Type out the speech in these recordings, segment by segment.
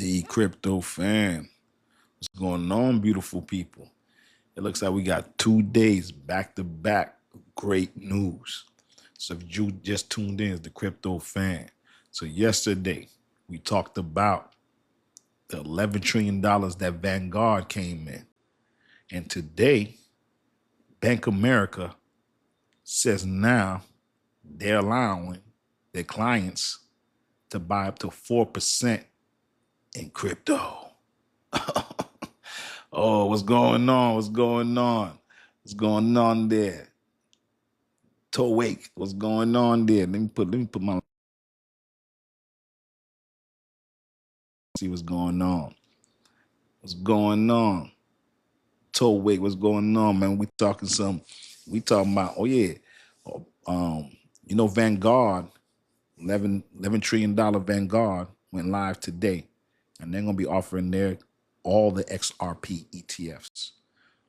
Dcryptofan. What's going on, beautiful people? It looks like we got 2 days back to back. Great news. So if you just tuned in, it's the Crypto Fan. So yesterday we talked about the $11 trillion that Vanguard came in. And today, Bank of America says now they're allowing their clients to buy up to 4% in crypto. Oh, what's going on? What's going on? What's going on there? Wake, what's going on there? Let me put my see what's going on. What's going on? Wake, what's going on, man? We talking about, oh yeah. Vanguard, $11 trillion Vanguard went live today, and they're gonna be offering all the XRP ETFs.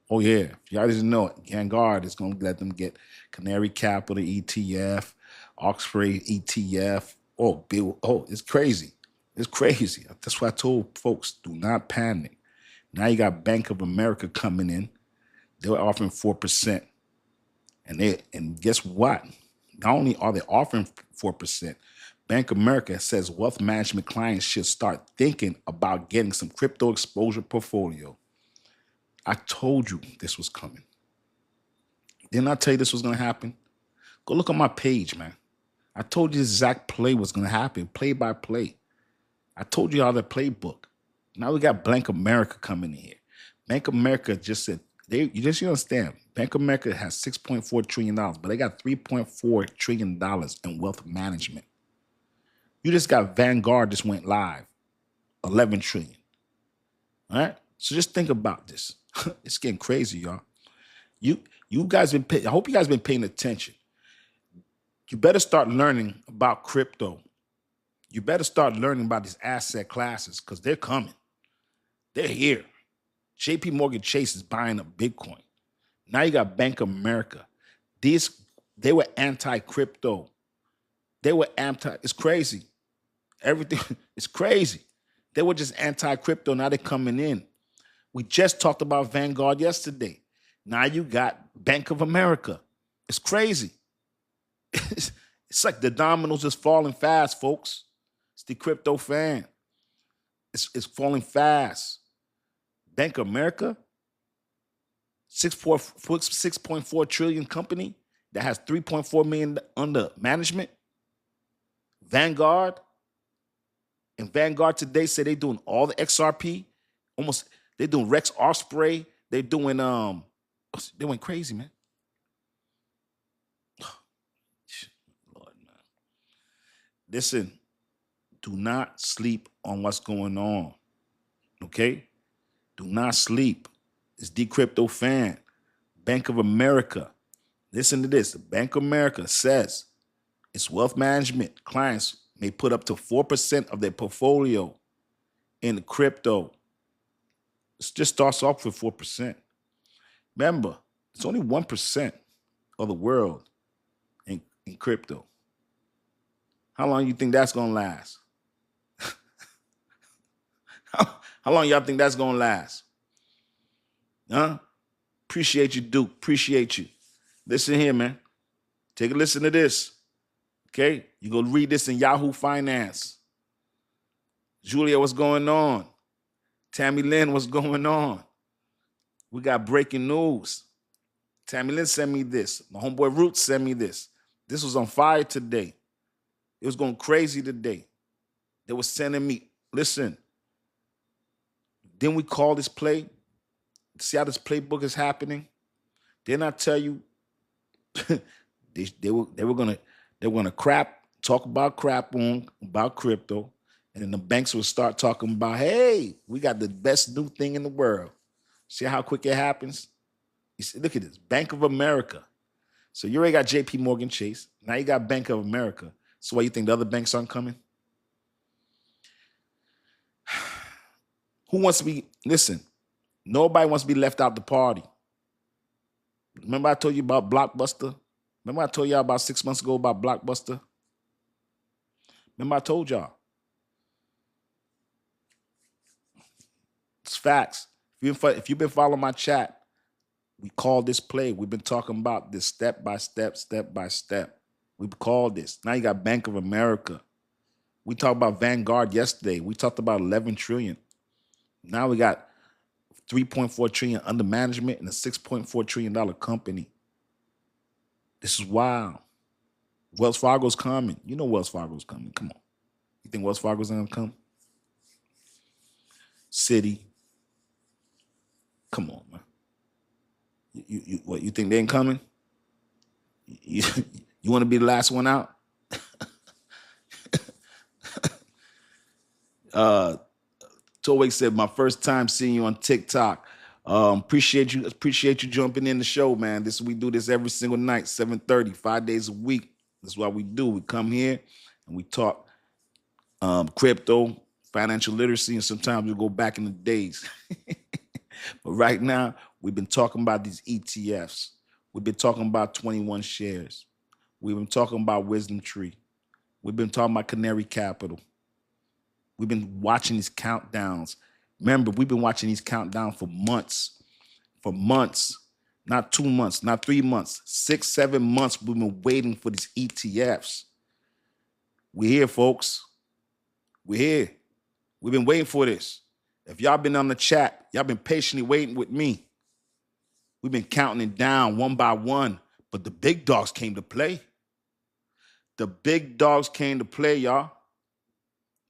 Oh yeah, if y'all didn't know it, Vanguard is gonna let them get Canary Capital ETF, Oxford ETF. It's crazy. It's crazy. That's why I told folks, do not panic. Now you got Bank of America coming in. They're offering 4%. And guess what? Not only are they offering 4%, Bank of America says wealth management clients should start thinking about getting some crypto exposure portfolio. I told you this was coming. Didn't I tell you this was going to happen? Go look on my page, man. I told you this exact play was going to happen, play by play. I told you how the playbook. Now we got Bank of America coming in here. Bank of America just said, you understand, Bank of America has $6.4 trillion, but they got $3.4 trillion in wealth management. You just got Vanguard just went live, 11 trillion. All right? So just think about this. It's getting crazy, y'all. You guys I hope you guys been paying attention. You better start learning about crypto. You better start learning about these asset classes because they're coming. They're here. JP Morgan Chase is buying up Bitcoin. Now you got Bank of America. They were anti-crypto. It's crazy. Everything is crazy. They were just anti-crypto. Now they're coming in. We just talked about Vanguard yesterday. Now you got Bank of America. It's crazy. It's like the dominoes is falling fast, folks. It's the Crypto Fan. It's falling fast. Bank of America, 6.4 trillion company that has 3.4 million under management. Vanguard, and Vanguard today say they're doing all the XRP, they're doing Rex Osprey, they went crazy, man. Lord, man. Listen, do not sleep on what's going on. Okay? Do not sleep. It's Dcryptofan. Bank of America. Listen to this. Bank of America says its wealth management clients may put up to 4% of their portfolio in crypto. It just starts off with 4%. Remember, it's only 1% of the world in crypto. How long do you think that's going to last? How long y'all think that's going to last? Huh? Appreciate you, Duke. Appreciate you. Listen here, man. Take a listen to this. Okay? You go read this in Yahoo Finance. Julia, what's going on? Tammy Lynn, what's going on? We got breaking news. Tammy Lynn sent me this. My homeboy Roots sent me this. This was on fire today. It was going crazy today. They were sending me, listen, didn't we call this play? See how this playbook is happening? Didn't I tell you they were gonna talk about crypto, and then the banks would start talking about, hey, we got the best new thing in the world. See how quick it happens? You see, look at this, Bank of America. So you already got JP Morgan Chase. Now you got Bank of America. So why you think the other banks aren't coming? Who wants to be, listen, nobody wants to be left out the party. Remember I told you about Blockbuster? Remember I told y'all about 6 months ago about Blockbuster? Remember I told y'all. facts. If you've been following my chat, we call this play. We've been talking about this step by step, step by step. We've called this. Now you got Bank of America. We talked about Vanguard yesterday. We talked about 11 trillion. Now we got 3.4 trillion under management and a $6.4 trillion company. This is wild. Wells Fargo's coming. You know Wells Fargo's coming. Come on. You think Wells Fargo's gonna come? Citi. Come on, man. You think they ain't coming? You want to be the last one out? Towake said, my first time seeing you on TikTok. Appreciate you jumping in the show, man. We do this every single night, 7:30, 5 days a week. That's what we do. We come here and we talk crypto, financial literacy, and sometimes we go back in the days. But right now, we've been talking about these ETFs. We've been talking about 21 shares. We've been talking about Wisdom Tree. We've been talking about Canary Capital. We've been watching these countdowns. Remember, we've been watching these countdowns for months. For months. Not 2 months, not 3 months. 6, 7 months we've been waiting for these ETFs. We're here, folks. We're here. We've been waiting for this. If y'all been on the chat, y'all been patiently waiting with me. We've been counting it down one by one, but the big dogs came to play. The big dogs came to play, y'all.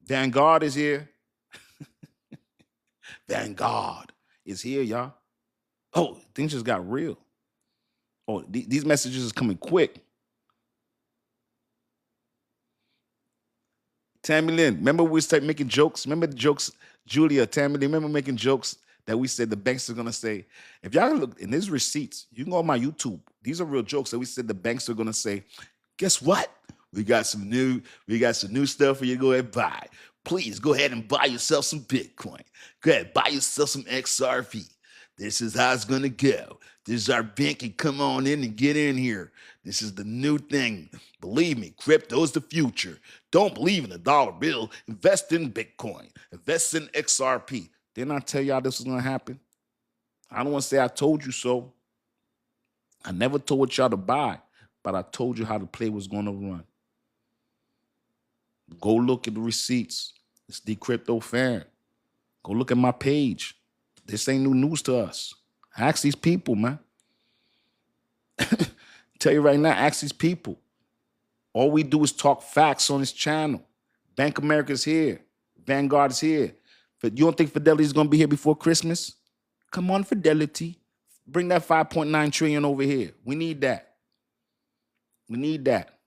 Vanguard is here. Vanguard is here, y'all. Oh, things just got real. Oh, these messages is coming quick. Tammy Lynn, remember we started making jokes? Remember the jokes, Julia, Tammy Lynn, remember making jokes that we said the banks are going to say? If y'all look, in these receipts, you can go on my YouTube. These are real jokes that we said the banks are going to say, guess what? We got some new stuff for you to go ahead and buy. Please go ahead and buy yourself some Bitcoin. Go ahead, buy yourself some XRP. This is how it's going to go. This is our banking. Come on in and get in here. This is the new thing. Believe me, crypto is the future. Don't believe in the dollar bill. Invest in Bitcoin. Invest in XRP. Didn't I tell y'all this was going to happen? I don't want to say I told you so. I never told y'all to buy, but I told you how the play was going to run. Go look at the receipts. It's Dcryptofan. Go look at my page. This ain't new news to us. Ask these people, man. Tell you right now, ask these people. All we do is talk facts on this channel. Bank of America's here. Vanguard is here. But you don't think Fidelity is going to be here before Christmas? Come on, Fidelity. Bring that 5.9 trillion over here. We need that. We need that.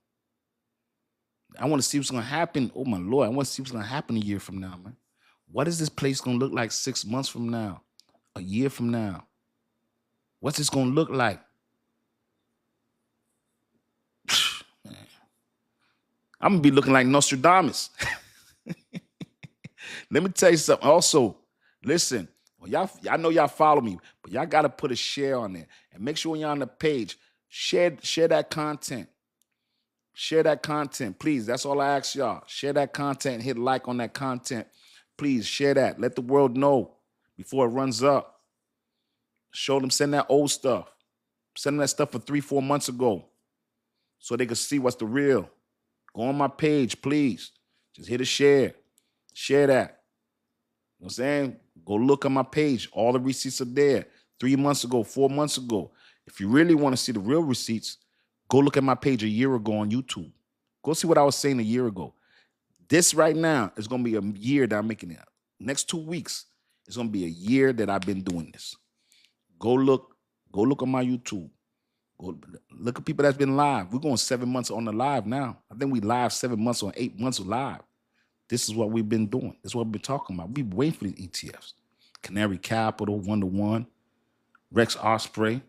I want to see what's going to happen. Oh, my Lord. I want to see what's going to happen a year from now, man. What is this place going to look like 6 months from now? A year from now? What's this going to look like? Man. I'm going to be looking like Nostradamus. Let me tell you something. Also, listen, well, y'all know y'all follow me, but y'all got to put a share on there. And make sure when you're on the page, share that content. Share that content, please. That's all I ask y'all. Share that content. Hit like on that content. Please share that. Let the world know before it runs up. Show them, send that old stuff. Send them that stuff for 3-4 months ago so they can see what's the real. Go on my page, please. Just hit a share. Share that. You know what I'm saying? Go look on my page. All the receipts are there. 3 months ago, 4 months ago. If you really want to see the real receipts, go look at my page a year ago on YouTube. Go see what I was saying a year ago. This right now is going to be a year that I'm making it. Next 2 weeks, it's going to be a year that I've been doing this. Go look on my YouTube. Go look at people that's been live. We're going 7 months on the live now. I think we live 7 months on 8 months of live. This is what we've been doing. This is what we've been talking about. We've been waiting for these ETFs. Canary Capital, 1-to-1, Rex Osprey.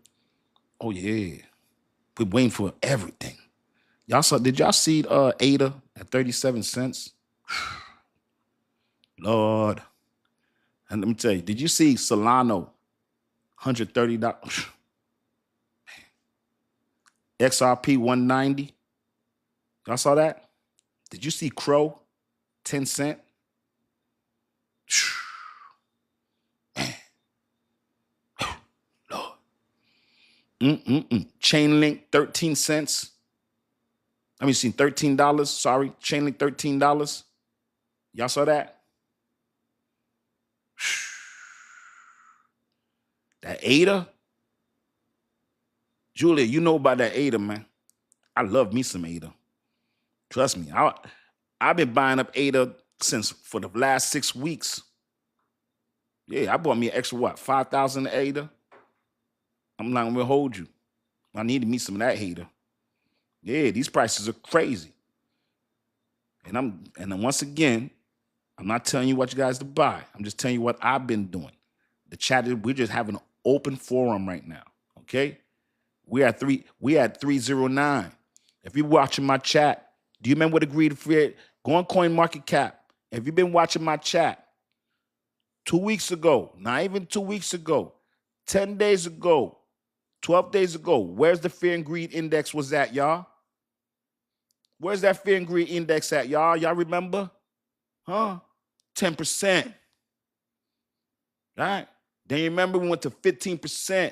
Oh, yeah. We're waiting for everything. Did y'all see ADA at 37 cents? Lord. And let me tell you, did you see Solano, $130? XRP, 190. Y'all saw that? Did you see Crow, 10 cent? Man. Chainlink, 13 cents. I mean, seen $13. Sorry, Chainlink, $13. Y'all saw that? That ADA? Julia, you know about that ADA, man. I love me some ADA. Trust me. I've been buying up ADA since for the last 6 weeks. Yeah, I bought me an extra, what, 5,000 ADA? I'm not going to hold you. I need to meet some of that hater. Yeah, these prices are crazy. And then once again, I'm not telling you what you guys to buy. I'm just telling you what I've been doing. The chat, we're just having an open forum right now. Okay? We at 309. If you're watching my chat, do you remember what agreed for? Go on CoinMarketCap. If you've been watching my chat 2 weeks ago, not even 2 weeks ago, 10 days ago, 12 days ago, where's the fear and greed index was at, y'all? Where's that fear and greed index at, y'all? Y'all remember? Huh? 10%. All right? Then you remember we went to 15%.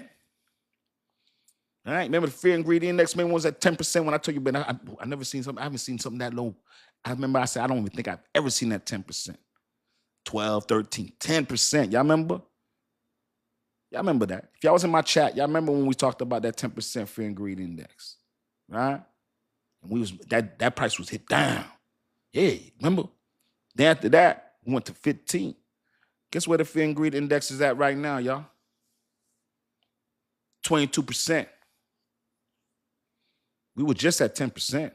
All right? Remember the fear and greed index maybe was at 10% when I told you, but I never seen something. I haven't seen something that low. I remember I said, I don't even think I've ever seen that 10%. 12, 13, 10%. Y'all remember? Y'all remember that. If y'all was in my chat, y'all remember when we talked about that 10% fear and greed index, right? And we was that price was hit down. Yeah, remember? Then after that, we went to 15. Guess where the fear and greed index is at right now, y'all? 22%. We were just at 10%.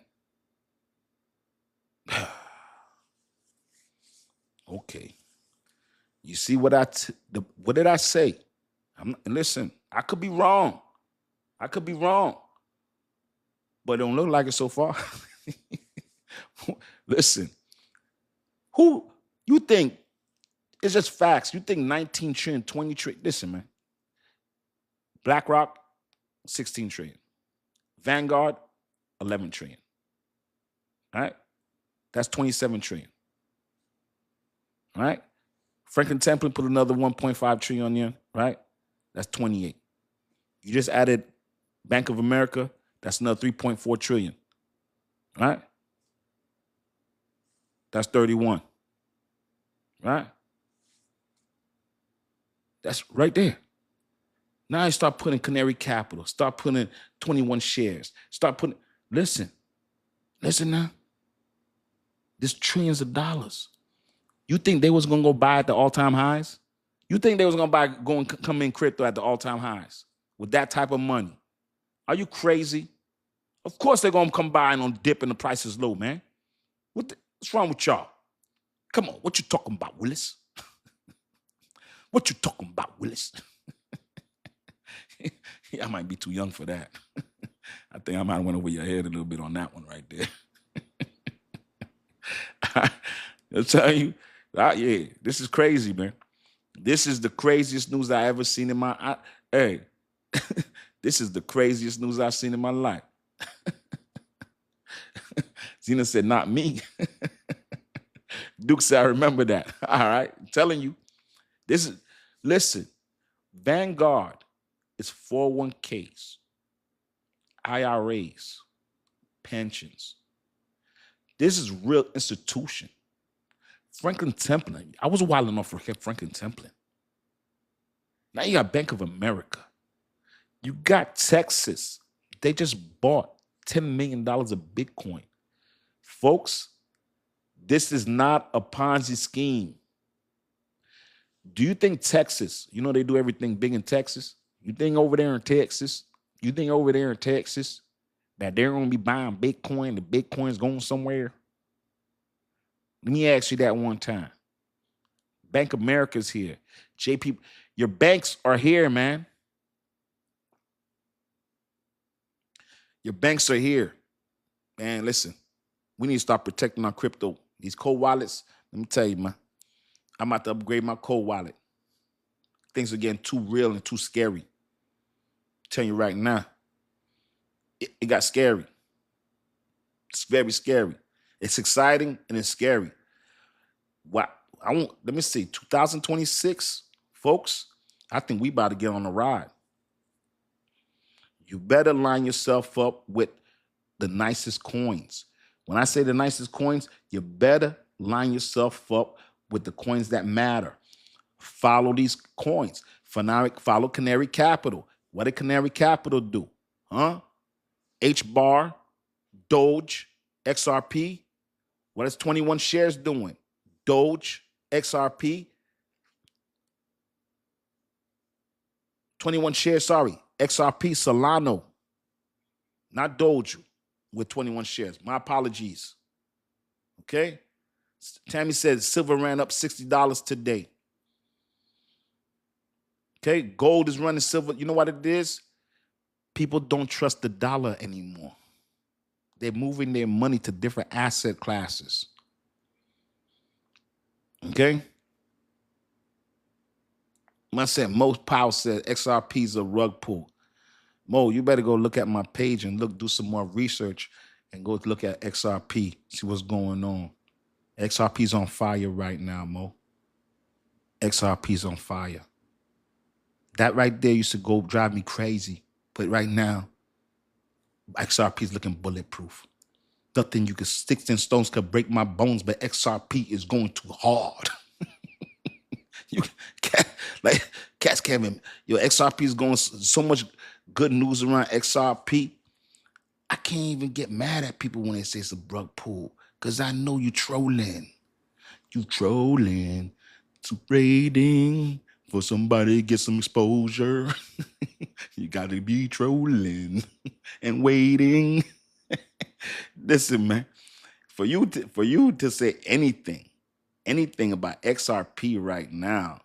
Okay. You see what what did I say? Listen, I could be wrong. I could be wrong. But it don't look like it so far. Listen, who you think, it's just facts. You think 19 trillion, 20 trillion. Listen, man. BlackRock, 16 trillion. Vanguard, 11 trillion. All right? That's 27 trillion. All right? Franklin Templeton put another 1.5 trillion on there, right? That's 28. You just added Bank of America, that's another 3.4 trillion. All right? That's 31. Right? That's right there. Now you start putting Canary Capital, start putting 21 shares, start putting, listen now. This trillions of dollars. You think they was gonna go buy at the all-time highs? You think they was gonna come in crypto at the all-time highs with that type of money? Are you crazy? Of course they're gonna come by and on dip and the price is low, man. What's wrong with y'all? Come on, what you talking about, Willis? What you talking about, Willis? I might be too young for that. I think I might have went over your head a little bit on that one right there. I'll tell you, yeah, this is crazy, man. This is the craziest news I ever seen in my, this is the craziest news I've seen in my life. Zena said, not me. Duke said, I remember that. All right, I'm telling you, listen, Vanguard is 401ks, IRAs, pensions. This is real institution. Franklin Templeton, I was wilding off for Franklin Templeton. Now you got Bank of America. You got Texas. They just bought $10 million of Bitcoin. Folks, this is not a Ponzi scheme. Do you think Texas, you know they do everything big in Texas? You think over there in Texas that they're going to be buying Bitcoin, the Bitcoin's going somewhere? Let me ask you that one time. Bank of America's here. JP, your banks are here, man. Your banks are here. Man, listen, we need to start protecting our crypto. These cold wallets, let me tell you, man, I'm about to upgrade my cold wallet. Things are getting too real and too scary. I'm telling you right now, it got scary. It's very scary. It's exciting and it's scary. What let me see, 2026, folks, I think we about to get on the ride. You better line yourself up with the nicest coins. When I say the nicest coins, you better line yourself up with the coins that matter. Follow these coins. Follow Canary Capital. What did Canary Capital do? Huh? H-bar, Doge, XRP. What is 21 shares doing? Doge, XRP. 21 shares, sorry. XRP, Solano. Not Doge with 21 shares. My apologies. Okay? Tammy says silver ran up $60 today. Okay? Gold is running silver. You know what it is? People don't trust the dollar anymore. They're moving their money to different asset classes. Okay? I said, Mo Powell said XRP is a rug pull. Mo, you better go look at my page and do some more research and go look at XRP, see what's going on. XRP's on fire right now, Mo. XRP's on fire. That right there used to go drive me crazy. But right now, XRP's looking bulletproof. Nothing you could, sticks and stones could break my bones, but XRP is going too hard. You can't, like, cats can't even, yo, XRP is going, so much good news around XRP. I can't even get mad at people when they say it's a rug pull, because I know you trolling. You trolling, to raiding for somebody to get some exposure. You got to be trolling and waiting. Listen, man, for you to say anything about XRP right now,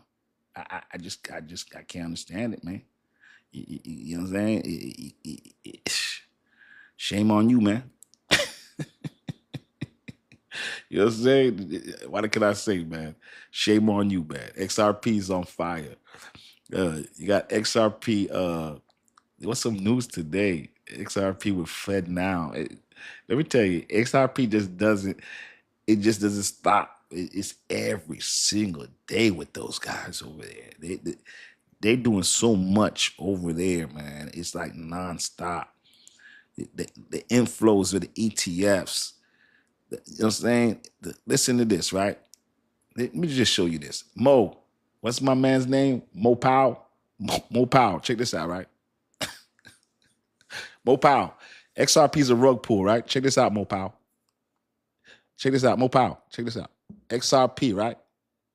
I can't understand it, man. You know what I'm saying? Shame on you, man. You know what I'm saying? What can I say, man? Shame on you, man. XRP is on fire. You got XRP. What's some news today? XRP with Fed now. Let me tell you, XRP just doesn't stop. It's every single day with those guys over there. They doing so much over there, man. It's like nonstop. The inflows of the ETFs. You know what I'm saying? Listen to this, right? Let me just show you this. Mo, what's my man's name? Mo Powell? Mo Powell. Check this out, right? Mo Powell. XRP's a rug pull, right? Check this out, Mo Powell. Check this out, Mo Powell. Check this out. XRP, right?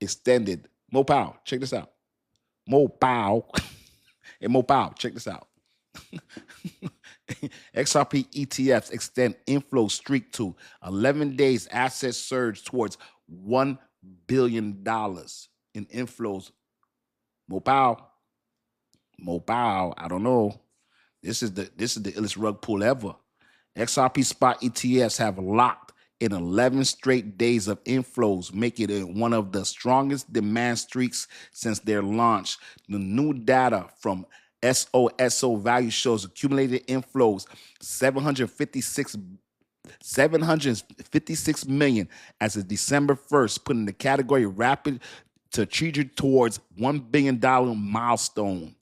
Extended. Mo Powell. Check this out. Mo Powell. Hey, Mo Powell. Check this out. XRP ETFs extend inflow streak to 11 days. Assets surge towards $1 billion in inflows. Mo Powell. I don't know. This is the illest rug pull ever. XRP spot ETFs have locked in 11 straight days of inflows, making it one of the strongest demand streaks since their launch. The new data from SOSO Value shows accumulated inflows 756 million as of December 1st, putting the category rapid to trajectory towards $1 billion milestone.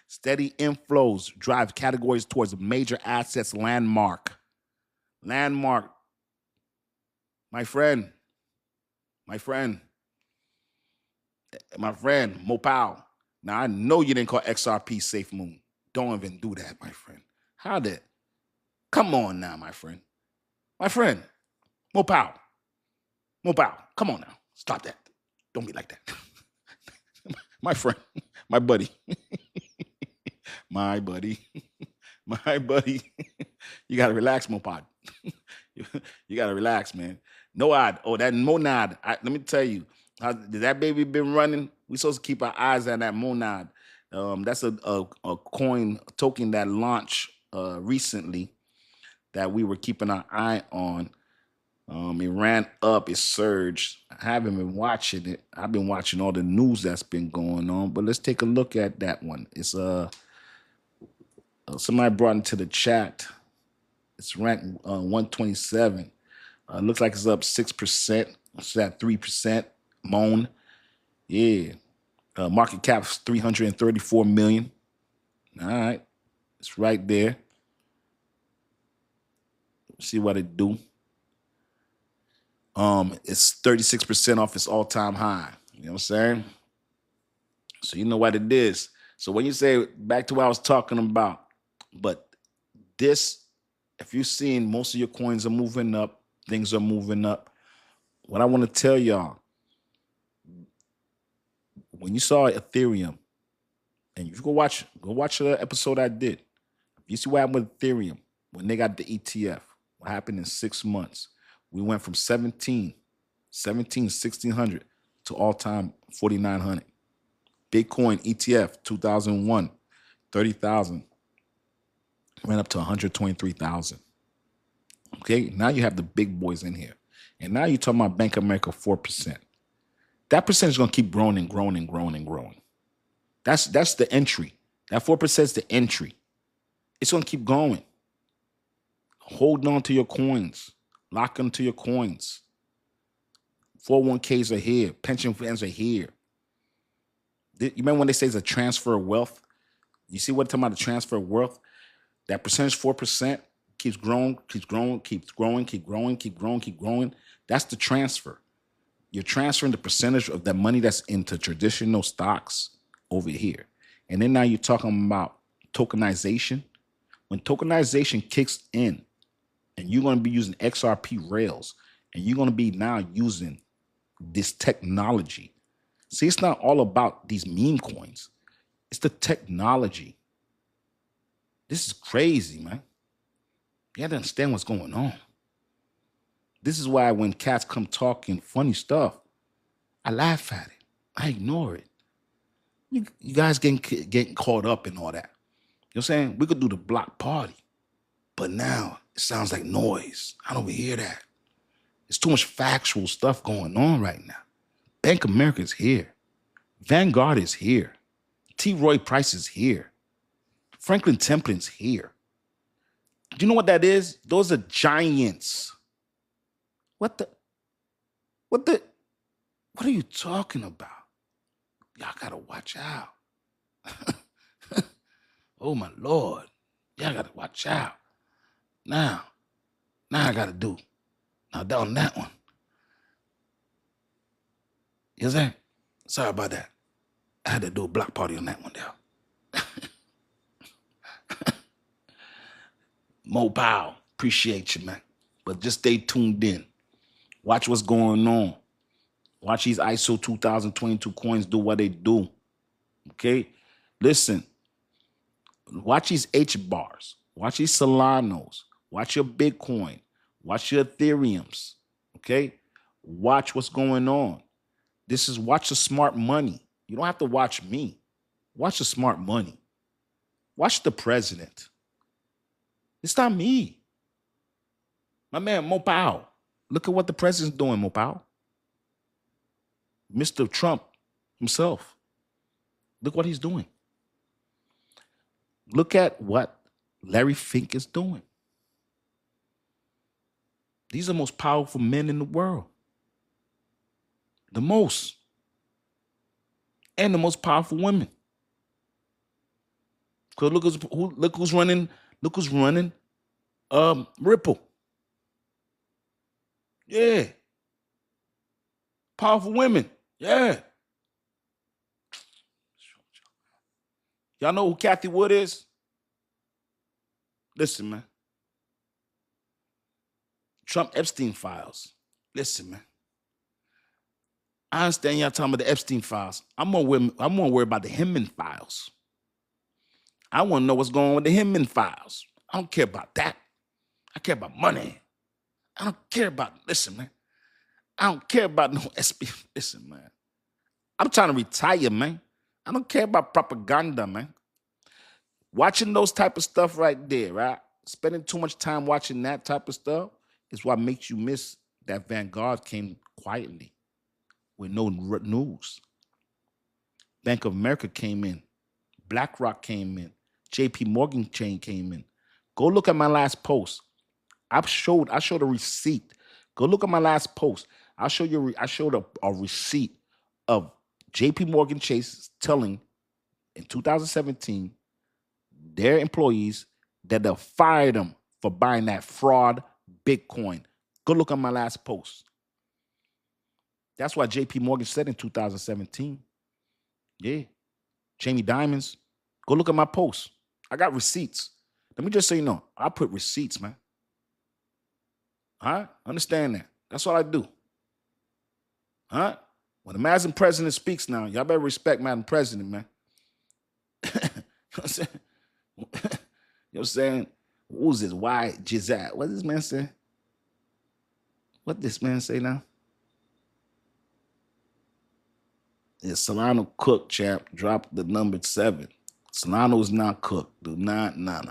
Steady inflows drive categories towards major assets landmark. My friend, Mo Powell. Now, I know you didn't call XRP Safe Moon. Don't even do that, my friend. How did? Come on now, my friend. Mo Powell, come on now. Stop that. Don't be like that. My friend, my buddy. My buddy. You got to relax, Mopod. You got to relax, man. No odd. Oh, that monad. Let me tell you, that baby been running. We supposed to keep our eyes on that monad. That's a coin token that launched recently that we were keeping our eye on. It ran up, it surged. I haven't been watching it. I've been watching all the news that's been going on, but let's take a look at that one. It's somebody brought into the chat. It's ranked 127. Looks like it's up 6%. It's at 3%. Moan. Yeah. Market cap is 334 million. All right. It's right there. See what it do. It's 36% off its all-time high. You know what I'm saying? So you know what it is. So when you say, back to what I was talking about, but this, if you're seeing most of your coins are moving up, things are moving up. What I want to tell y'all, when you saw Ethereum, and you go watch the episode I did. You see what happened with Ethereum when they got the ETF. What happened in 6 months? We went from 1600 to all-time 4,900. Bitcoin ETF 2001, 30,000, went up to 123,000. Okay, now you have the big boys in here. And now you're talking about Bank of America 4%. That percentage is going to keep growing and growing and growing and growing. That's the entry. That 4% is the entry. It's going to keep going. Hold on to your coins. Lock into your coins. 401ks are here. Pension funds are here. You remember when they say it's a transfer of wealth? You see what I'm talking about, the transfer of wealth? That percentage, 4%, keeps growing, keeps growing, keeps growing, keep growing, keep growing, keep growing. That's the transfer. You're transferring the percentage of that money that's into traditional stocks over here. And then now you're talking about tokenization. When tokenization kicks in, and you're going to be using XRP rails, and you're going to be now using this technology. See, it's not all about these meme coins. It's the technology. This is crazy, man. You have to understand what's going on. This is why when cats come talking funny stuff, I laugh at it. I ignore it. You guys getting caught up in all that. You know what I'm saying? We could do the block party, but now it sounds like noise. I don't hear that. It's too much factual stuff going on right now. Bank of America is here. Vanguard is here. T. Roy Price is here. Franklin Templeton's here. Do you know what that is? Those are giants. What are you talking about? Y'all gotta watch out. Oh my Lord. Y'all gotta watch out. Now I gotta do. Now down that one. You know what I'm saying? Sorry about that. I had to do a block party on that one there. Mo Powell, appreciate you, man. But just stay tuned in. Watch what's going on. Watch these ISO 2022 coins do what they do. Okay? Listen. Watch these H bars. Watch these Solanos. Watch your Bitcoin. Watch your Ethereums. Okay? Watch what's going on. Watch the smart money. You don't have to watch me. Watch the smart money. Watch the president. It's not me. My man, Mo Powell. Look at what the president's doing, Mo Powell. Mr. Trump himself. Look what he's doing. Look at what Larry Fink is doing. These are the most powerful men in the world. The most. And the most powerful women. Because look who's running Ripple. Yeah. Powerful women. Yeah. Y'all know who Kathy Wood is? Listen, man. Trump Epstein files. Listen, man. I understand y'all talking about the Epstein files. I'm more worried about the Hinman files. I want to know what's going on with the Hinman files. I don't care about that. I care about money. I don't care about, listen, man. I don't care about no SB. Listen, man. I'm trying to retire, man. I don't care about propaganda, man. Watching those type of stuff right there, right? Spending too much time watching that type of stuff is what makes you miss that Vanguard came quietly with no news. Bank of America came in. BlackRock came in. JP Morgan chain came in. Go look at my last post. I showed a receipt. Go look at my last post. I showed a receipt of JP Morgan Chase telling in 2017 their employees that they'll fire them for buying that fraud Bitcoin. Go look at my last post. That's why JP Morgan said in 2017, yeah, Jamie Dimons, go look at my post. I got receipts. Let me just say, no, I put receipts, man. All right? Understand that. That's what I do. All right? When the Madam President speaks now, y'all better respect Madam President, man. You know what I'm saying? You know what I'm saying? Who's this? Why Giselle? What does this man say? What this man say now? Is Solano cooked, champ? Drop the number 7. Solano is not cooked. Do not, no.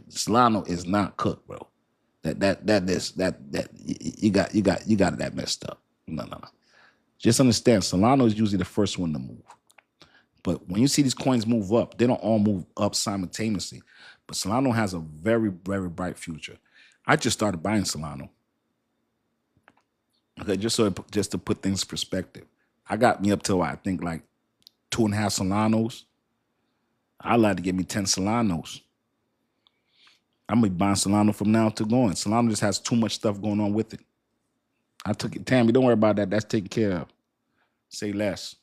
Solano is not cooked, bro. You got that messed up. No. Just understand, Solano is usually the first one to move. But when you see these coins move up, they don't all move up simultaneously. But Solano has a very, very bright future. I just started buying Solano. Okay, just to put things in perspective. I got me up to, I think, like 2.5 Solanos. I'd like to get me 10 Solanos. I'm going to be buying Solano from now to going. Solano just has too much stuff going on with it. I took it. Tammy, don't worry about that. That's taken care of. Say less.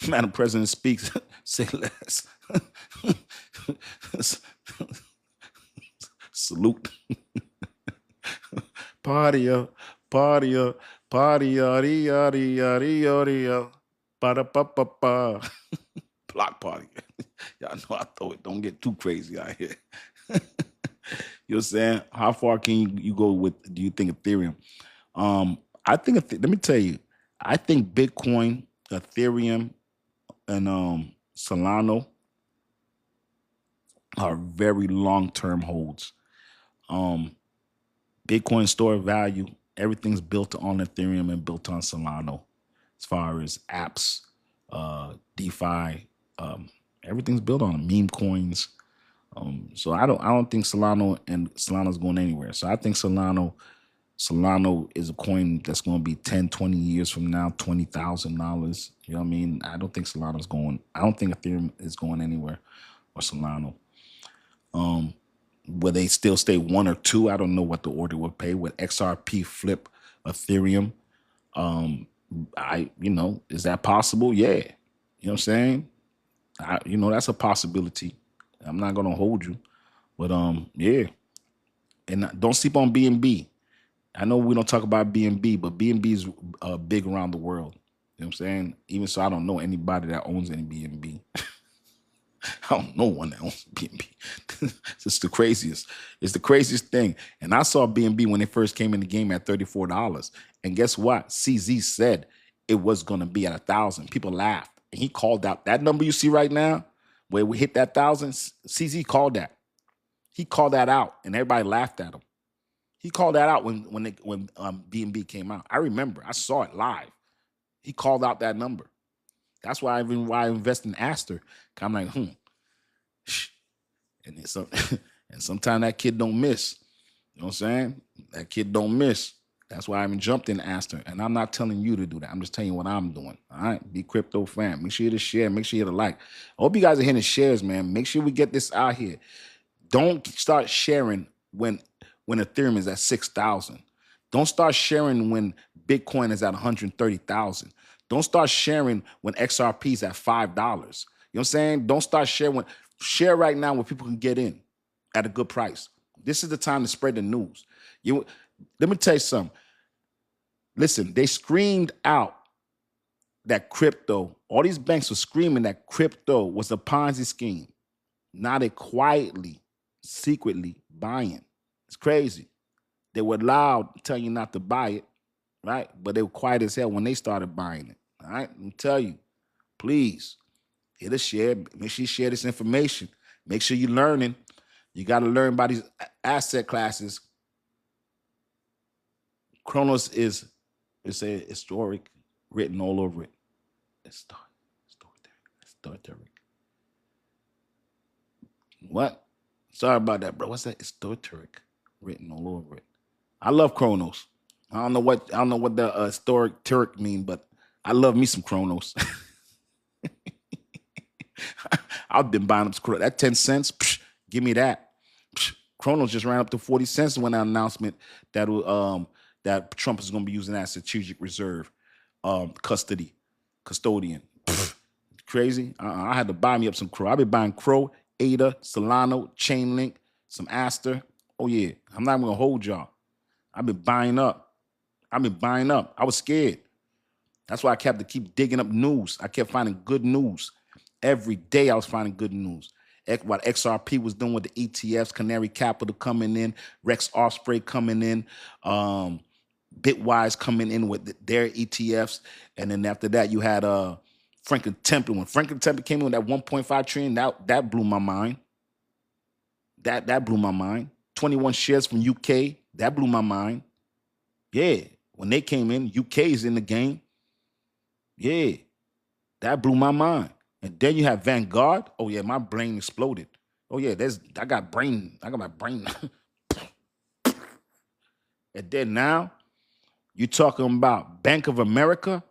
Madam President speaks. Say less. Salute. Party up. Block party. Y'all know I throw it. Don't get too crazy out here. You know what I'm saying? How far can you go with, do you think, Ethereum? I think, let me tell you, I think Bitcoin, Ethereum, and Solano are very long-term holds. Bitcoin store value, everything's built on Ethereum and built on Solano. As far as apps, DeFi, everything's built on them, meme coins. So I don't think Solano's going anywhere. So I think Solano is a coin that's going to be 10, 20 years from now, $20,000. You know what I mean? I don't think Ethereum is going anywhere, or Solano. Will they still stay 1 or 2? I don't know what the order will pay. With XRP flip Ethereum, is that possible? Yeah. You know what I'm saying? That's a possibility. I'm not going to hold you, but yeah. And don't sleep on BNB. I know we don't talk about BNB, but BNB is big around the world. You know what I'm saying? Even so, I don't know anybody that owns any BNB. I don't know one that owns BNB. It's the craziest. It's the craziest thing. And I saw BNB when it first came in the game at $34. And guess what? CZ said it was going to be at 1,000. People laughed. And he called out that number you see right now, where we hit that 1,000. CZ called that. He called that out, and everybody laughed at him. He called that out when BNB came out. I remember. I saw it live. He called out that number. That's why I invest in Aster. I'm like, and sometimes that kid don't miss. You know what I'm saying? That kid don't miss. That's why I haven't jumped in Aster. And I'm not telling you to do that. I'm just telling you what I'm doing. All right? Be crypto fan. Make sure you hit the share. Make sure you hit the like. I hope you guys are hitting shares, man. Make sure we get this out here. Don't start sharing when Ethereum is at 6,000. Don't start sharing when Bitcoin is at 130,000. Don't start sharing when XRP is at $5. You know what I'm saying? Don't start sharing. Share right now where people can get in at a good price. This is the time to spread the news. Let me tell you something. Listen, they screamed out that crypto, all these banks were screaming that crypto was a Ponzi scheme. Now they quietly, secretly buying. It's crazy. They were loud telling you not to buy it, right? But they were quiet as hell when they started buying it. All right? Let me tell you, please hit a share. Make sure you share this information. Make sure you're learning. You got to learn about these asset classes. Chronos it's a historic written all over it. Historic. What? Sorry about that, bro. What's that? Historic written all over it. I love Chronos. I don't know what the historic Turk mean, but I love me some Chronos. I've been buying up that 10 cents. Give me that. Chronos just ran up to 40 cents when that announcement that that Trump is going to be using that strategic reserve custodian. Crazy. I had to buy me up some Crow. I've been buying Crow, Ada, Solano, Chainlink, some Aster. Oh yeah, I'm not going to hold y'all. I've been buying up. I was scared. That's why I kept to keep digging up news. I kept finding good news. Every day I was finding good news. What XRP was doing with the ETFs, Canary Capital coming in, Rex Osprey coming in, Bitwise coming in with their ETFs. And then after that, you had Franklin Templeton. When Franklin Templeton came in with that 1.5 trillion, that blew my mind. That blew my mind. 21 shares from UK, that blew my mind. Yeah, when they came in, UK is in the game. Yeah, that blew my mind. And then you have Vanguard. Oh yeah, my brain exploded. Oh yeah, I got my brain. And then now you're talking about Bank of America.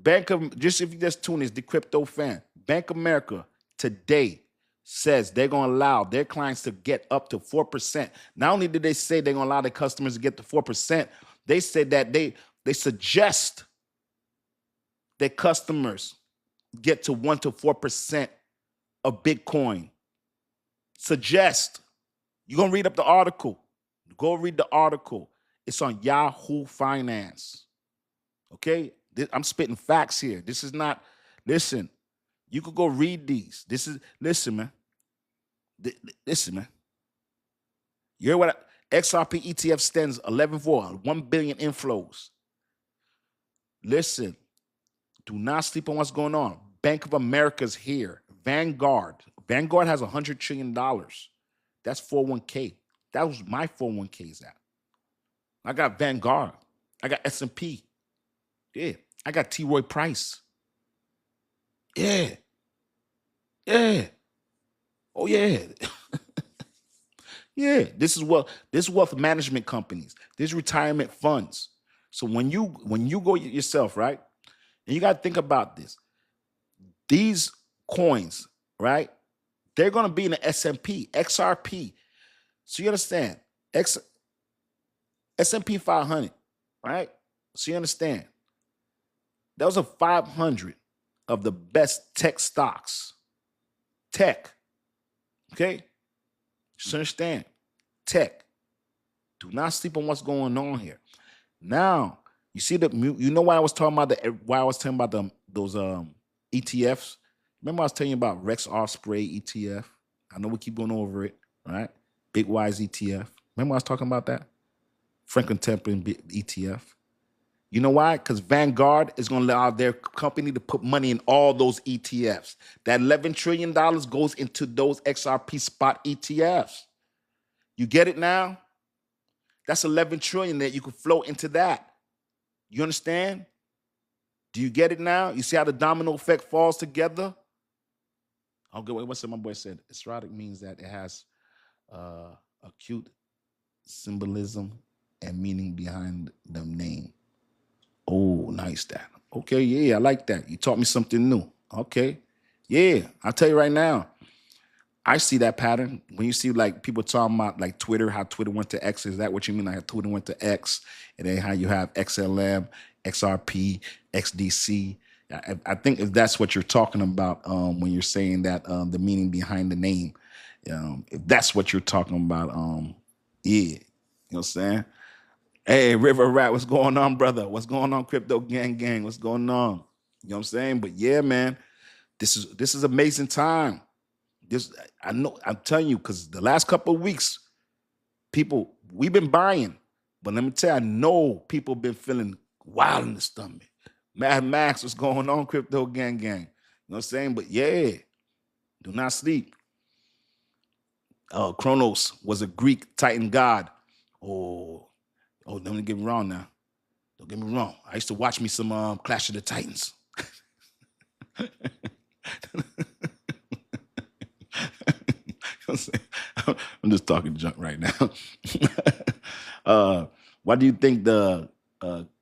If you just tune this, Dcryptofan. Bank of America today says they're going to allow their clients to get up to 4%. Not only did they say they're going to allow their customers to get to 4%, they said that they suggest that customers get to 1 to 4% of Bitcoin. Suggest. You're going to read up the article. Go read the article. It's on Yahoo Finance. Okay? I'm spitting facts here. This is not, listen, you could go read these. Listen, man. Listen, man. You hear what XRP ETF stands 11 for 1 billion inflows. Listen, do not sleep on what's going on. Bank of America's here. Vanguard has $100 trillion. That's 401k. That was my 401k's at. I got Vanguard. I got S&P. Yeah. I got T. Roy Price. Yeah. Yeah. Oh yeah. Yeah. This is wealth management companies. This retirement funds. So when you go yourself, right? And you got to think about this. These coins, right? They're going to be in the S&P, XRP. So you understand? S&P 500, right? So you understand? Those are 500 of the best tech stocks. Tech. Okay? Just understand. Tech. Do not sleep on what's going on here. Now, you see you know why I was talking about those ETFs? Remember I was telling you about Rex Osprey ETF? I know we keep going over it, right? Bitwise ETF. Remember I was talking about that? Franklin Templeton ETF. You know why? Because Vanguard is going to allow their company to put money in all those ETFs. That $11 trillion goes into those XRP spot ETFs. You get it now? That's $11 trillion that you could flow into that. You understand? Do you get it now? You see how the domino effect falls together? Okay, what's what my boy said? Erotic means that it has acute symbolism and meaning behind the name. Oh, nice that. Okay, yeah, I like that. You taught me something new. Okay. Yeah, I'll tell you right now. I see that pattern. When you see like people talking about like Twitter, how Twitter went to X, is that what you mean? Like Twitter went to X, and then how you have XLM, XRP, XDC. I think if that's what you're talking about when you're saying that the meaning behind the name, if that's what you're talking about, yeah, you know what I'm saying? Hey, River Rat, what's going on, brother? What's going on, Crypto Gang? What's going on? You know what I'm saying? But yeah, man, this is amazing time. I know, I'm telling you, because the last couple of weeks, we've been buying, but let me tell you, I know people been feeling wild in the stomach. Mad Max, what's going on, Crypto Gang? You know what I'm saying? But yeah, do not sleep. Kronos was a Greek Titan god. Oh, don't get me wrong now. Don't get me wrong. I used to watch me some Clash of the Titans. I'm just talking junk right now. Why do you think the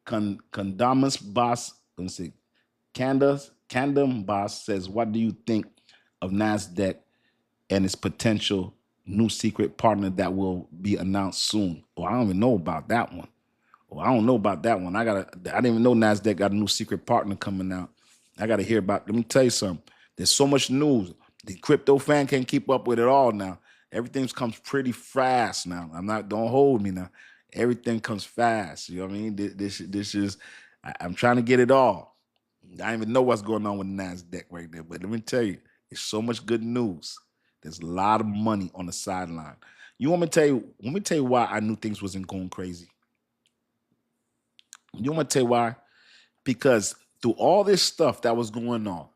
Condamus boss, let me see, Candace Candom Boss says, what do you think of NASDAQ and its potential new secret partner that will be announced soon? Well, I don't even know about that one. Well, I don't know about that one. I didn't even know NASDAQ got a new secret partner coming out. I got to hear about, let me tell you something. There's so much news. The crypto fan can't keep up with it all now. Everything comes pretty fast now. Don't hold me now. Everything comes fast. You know what I mean? This is, I'm trying to get it all. I don't even know what's going on with NASDAQ right there. But let me tell you, there's so much good news. There's a lot of money on the sideline. Let me tell you why I knew things wasn't going crazy. You want to tell you why? Because through all this stuff that was going on,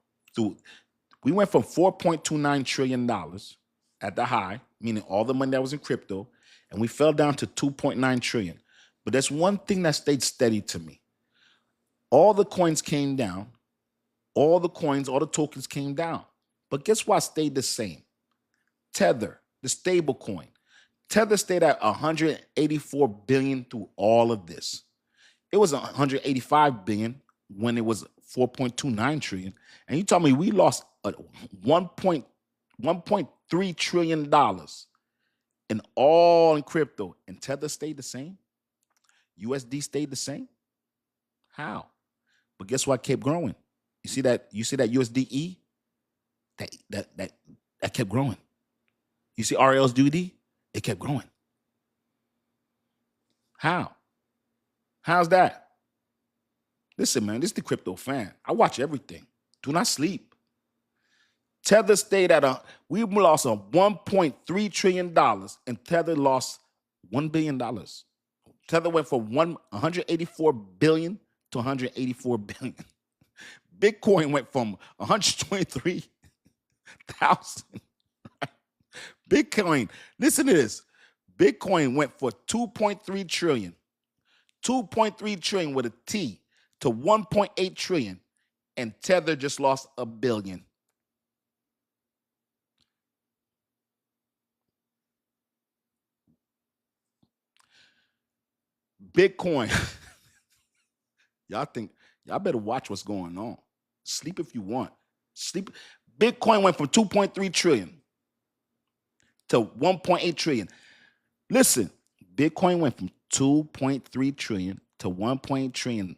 we went from $4.29 trillion at the high, meaning all the money that was in crypto, and we fell down to 2.9 trillion. But there's one thing that stayed steady to me. All the coins came down. All the tokens came down. But guess what stayed the same? Tether, the stable coin. Tether stayed at 184 billion through all of this. It was 185 billion when it was 4.29 trillion. And you tell me we lost $1.3 trillion in crypto, and Tether stayed the same? USD stayed the same? How? But guess what kept growing? You see that USDE? That kept growing. You see RLSDD? It kept growing. How? How's that? Listen, man, this is the crypto fan. I watch everything. Do not sleep. Tether stayed we lost $1.3 trillion, and Tether lost $1 billion. Tether went from 184 billion to 184 billion. Bitcoin went from 123,000. Bitcoin, listen to this. Bitcoin went for 2.3 trillion. 2.3 trillion with a T to 1.8 trillion, and Tether just lost $1 billion. Bitcoin, y'all better watch what's going on. Sleep if you want. Sleep. Bitcoin went from 2.3 trillion to 1.8 trillion. Listen, Bitcoin went from 2.3 trillion to 1.8 trillion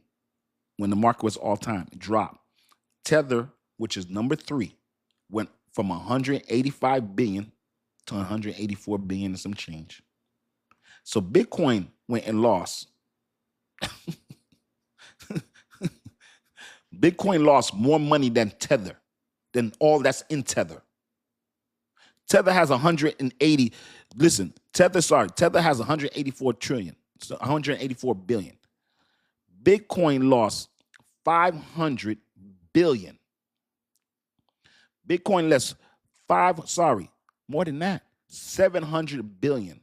when the market was all time. It dropped. Tether, which is number 3, went from 185 billion to 184 billion and some change. So Bitcoin went and lost. Bitcoin lost more money than Tether, than all that's in Tether. Tether has 180. Listen, Tether has 184 trillion, so 184 billion. Bitcoin lost 500 billion. Bitcoin lost more than that, 700 billion.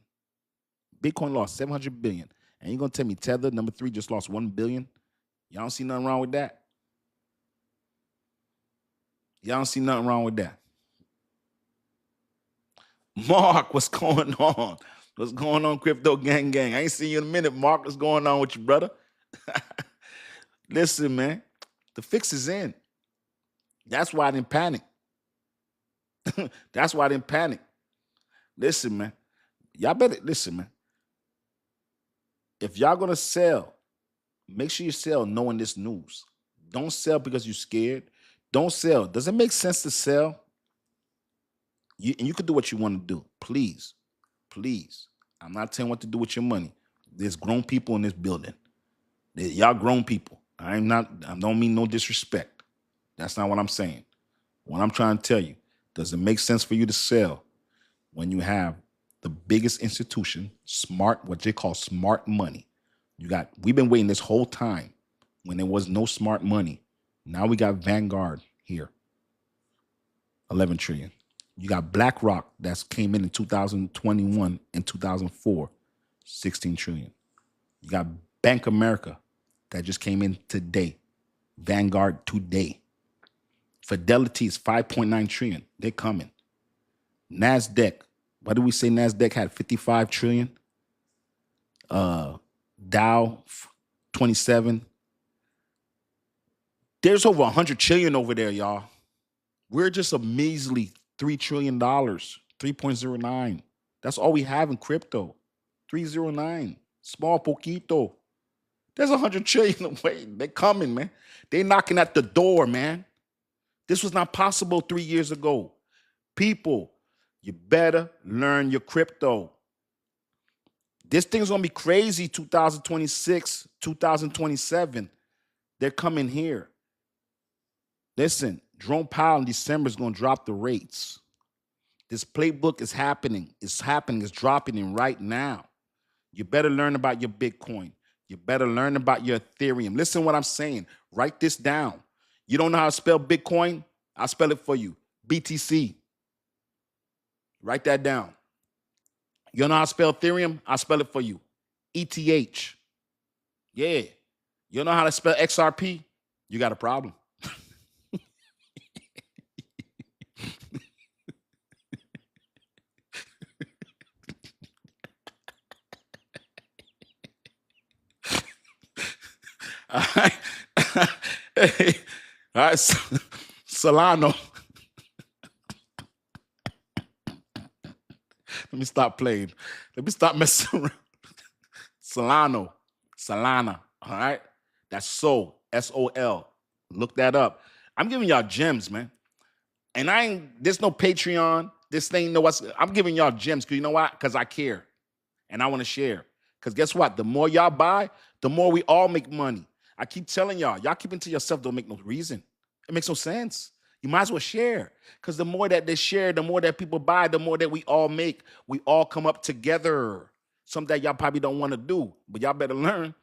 Bitcoin lost 700 billion. And you're going to tell me Tether, number 3, just lost 1 billion? Y'all don't see nothing wrong with that? Y'all don't see nothing wrong with that? Mark, what's going on? What's going on, Crypto Gang? I ain't seen you in a minute, Mark. What's going on with you, brother? Listen, man, the fix is in. That's why I didn't panic. That's why I didn't panic. Listen, man. Y'all better listen, man. If y'all gonna sell, make sure you sell knowing this news. Don't sell because you're scared. Don't sell. Does it make sense to sell? And you can do what you want to do. Please. I'm not telling what to do with your money. There's grown people in this building. Y'all grown people. I don't mean no disrespect. That's not what I'm saying. What I'm trying to tell you, does it make sense for you to sell when you have the biggest institution, what they call smart money? We've been waiting this whole time when there was no smart money. Now we got Vanguard here, 11 trillion. You got BlackRock that came in 2021 and 2004, 16 trillion. You got Bank America that just came in today, Vanguard today. Fidelity is 5.9 trillion. They're coming. NASDAQ, what did we say NASDAQ had? 55 trillion. Dow, 27. There's over 100 trillion over there, y'all. We're just a measly $3 trillion, 3.09. That's all we have in crypto. 309. Small poquito. There's 100 trillion away. They're coming, man. They're knocking at the door, man. This was not possible 3 years ago. People, you better learn your crypto. This thing's gonna be crazy 2026, 2027. They're coming here. Listen, Jerome Powell in December is gonna drop the rates. This playbook is happening. It's happening. It's dropping right now. You better learn about your Bitcoin. You better learn about your Ethereum. Listen to what I'm saying. Write this down. You don't know how to spell Bitcoin? I'll spell it for you. BTC. Write that down. You don't know how to spell Ethereum? I'll spell it for you. ETH. Yeah. You don't know how to spell XRP? You got a problem. All right. Hey. All right. Solano. Let me stop playing. Let me stop messing around. Solana. All right. That's Sol. S-O-L. Look that up. I'm giving y'all gems, man. And there's no Patreon. This thing, I'm giving y'all gems because you know why? Because I care. And I want to share. Because guess what? The more y'all buy, the more we all make money. I keep telling y'all keep it to yourself don't make no reason. It makes no sense. You might as well share. Because the more that they share, the more that people buy, the more that we all make. We all come up together. Something that y'all probably don't want to do. But y'all better learn.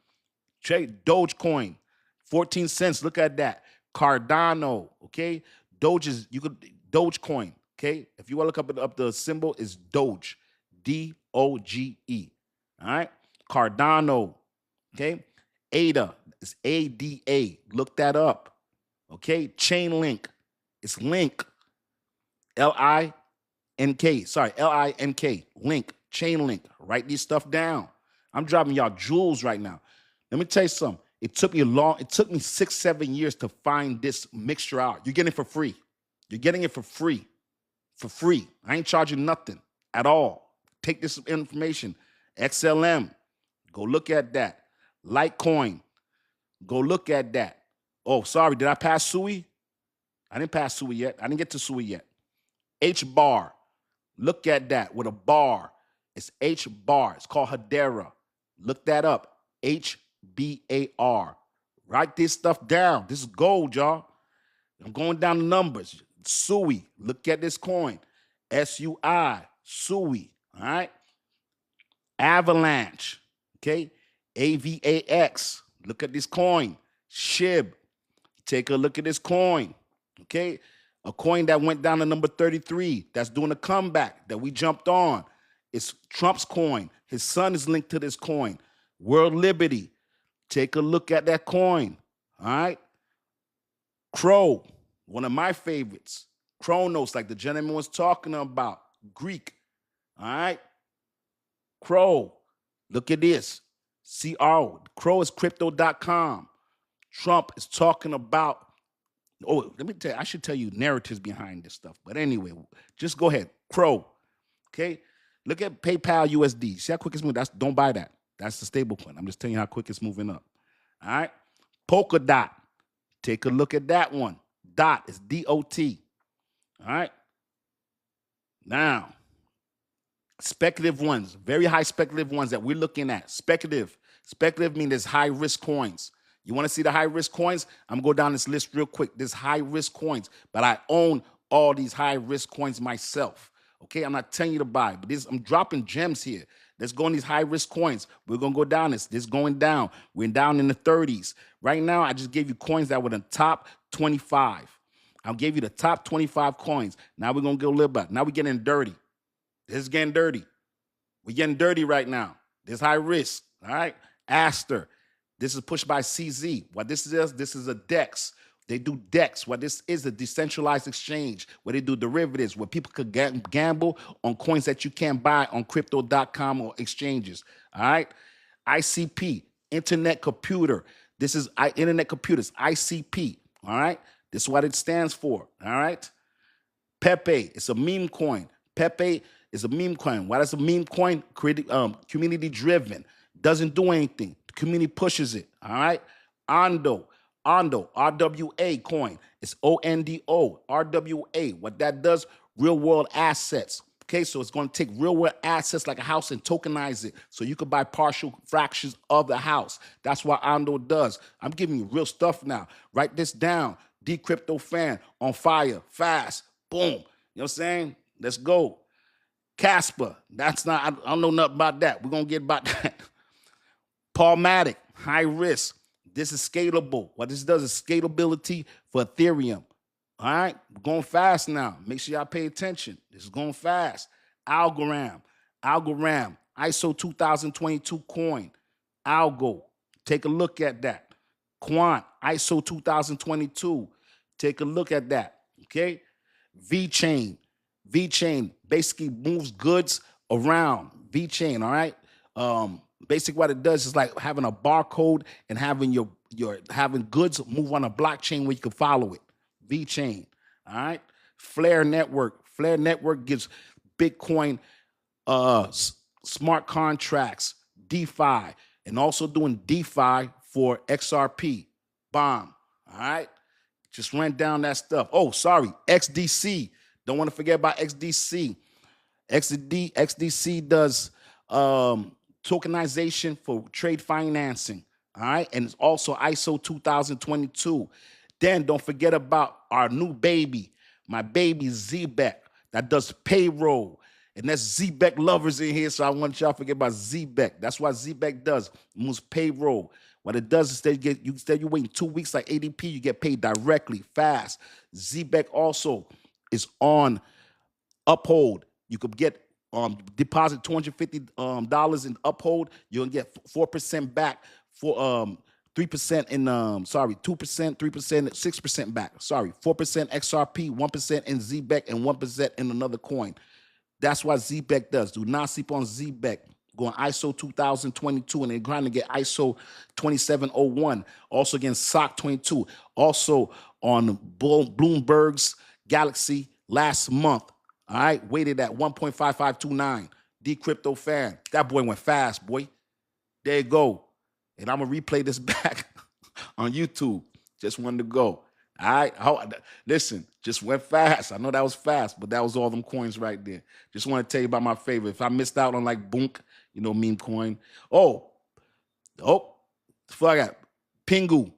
Trade Dogecoin. 14 cents. Look at that. Cardano. Okay. Dogecoin. Okay. If you want to look up the symbol, is Doge. D-O-G-E. All right. Cardano. Okay. ADA. It's A-D-A. Look that up. Okay. Chainlink. It's Link. L-I-N-K. Sorry. L-I-N-K. Link. Chainlink. Write these stuff down. I'm dropping y'all jewels right now. Let me tell you something. It took me 6-7 years to find this mixture out. You're getting it for free. You're getting it for free. For free. I ain't charging nothing at all. Take this information. XLM. Go look at that. Litecoin. Go look at that. Oh, sorry. Did I pass Sui? I didn't pass Sui yet. I didn't get to Sui yet. H-bar. Look at that with a bar. It's H-bar. It's called Hedera. Look that up. H-B-A-R. Write this stuff down. This is gold, y'all. I'm going down the numbers. Sui. Look at this coin. S-U-I. Sui. All right. Avalanche. Okay. A-V-A-X. Look at this coin. SHIB. Take a look at this coin. Okay. A coin that went down to number 33. That's doing a comeback that we jumped on. It's Trump's coin. His son is linked to this coin. World Liberty. Take a look at that coin. All right. Crow. One of my favorites. Kronos, like the gentleman was talking about. Greek. All right. Crow. Look at this. CR. Crow is crypto.com. Trump is talking about, let me tell you, I should tell you narratives behind this stuff. But anyway, just go ahead. Crow. Okay. Look at PayPal USD. See how quick it's moving? Don't buy that. That's the stable coin. I'm just telling you how quick it's moving up. All right. Polkadot. Take a look at that one. Dot is D-O-T. All right. Now, speculative ones, very high speculative ones that we're looking at. Speculative. Speculative means there's high risk coins. You want to see the high risk coins? I'm going to go down this list real quick. There's high risk coins, but I own all these high risk coins myself. Okay, I'm not telling you to buy, but I'm dropping gems here. Let's go on these high risk coins. We're going to go down this. This is going down. We're down in the 30s. Right now, I just gave you coins that were the top 25. I gave you the top 25 coins. Now we're going to go a little bit. Now we're getting dirty. This is getting dirty. We're getting dirty right now. There's high risk. All right. Aster. This is pushed by CZ. What this is a DEX. They do DEX. What this is a decentralized exchange where they do derivatives, where people could gamble on coins that you can't buy on crypto.com or exchanges. All right. ICP, Internet Computer. This is Internet Computers, ICP. All right. This is what it stands for. All right. Pepe, it's a meme coin. Pepe is a meme coin. Why is a meme coin? Community driven. Doesn't do anything. The community pushes it. All right. Ondo, RWA coin. It's ONDO, RWA. What that does, real world assets. Okay, so it's going to take real world assets like a house and tokenize it so you can buy partial fractions of the house. That's what Ondo does. I'm giving you real stuff now. Write this down. Dcryptofan, on fire, fast, boom. You know what I'm saying? Let's go. Casper, that's not, I don't know nothing about that. We're going to get about that. Palmatic, high risk. This is scalable. What this does is scalability for Ethereum. All right, we're going fast now. Make sure y'all pay attention. This is going fast. Algorand, ISO 2022 coin. Algo, take a look at that. Quant, ISO 2022. Take a look at that. Okay. VeChain basically moves goods around. VeChain, all right. Basically what it does is like having a barcode and having your having goods move on a blockchain where you can follow it. VeChain, all right. Flare Network gives Bitcoin smart contracts, DeFi, and also doing DeFi for XRP. Bomb, all right. Just ran down that stuff. Oh, sorry, XDC. Don't want to forget about XDC. XDC does tokenization for trade financing. All right. And it's also ISO 2022. Then don't forget about our new baby, my baby ZBEC, that does payroll. And that's ZBEC lovers in here. So I want y'all to forget about ZBEC. That's what ZBEC does. It moves payroll. What it does is instead you waiting 2 weeks like ADP, you get paid directly, fast. ZBEC also is on Uphold. You could get deposit $250 in Uphold. You'll get 4% back for 3% in 2%, 3%, 6% back. Sorry, 4% XRP, 1% in ZBEC, and 1% in another coin. That's what ZBEC does. Do not sleep on ZBEC. Going ISO 2022, and they're trying to get ISO 2701. Also again, SOC 22. Also on Bloomberg's Galaxy last month. All right, weighted at 1.5529. Dcryptofan. That boy went fast, boy. There you go. And I'm going to replay this back on YouTube. Just wanted to go. All right. Listen, just went fast. I know that was fast, but that was all them coins right there. Just want to tell you about my favorite. If I missed out on like Boonk, meme coin. Forgot. Pingu,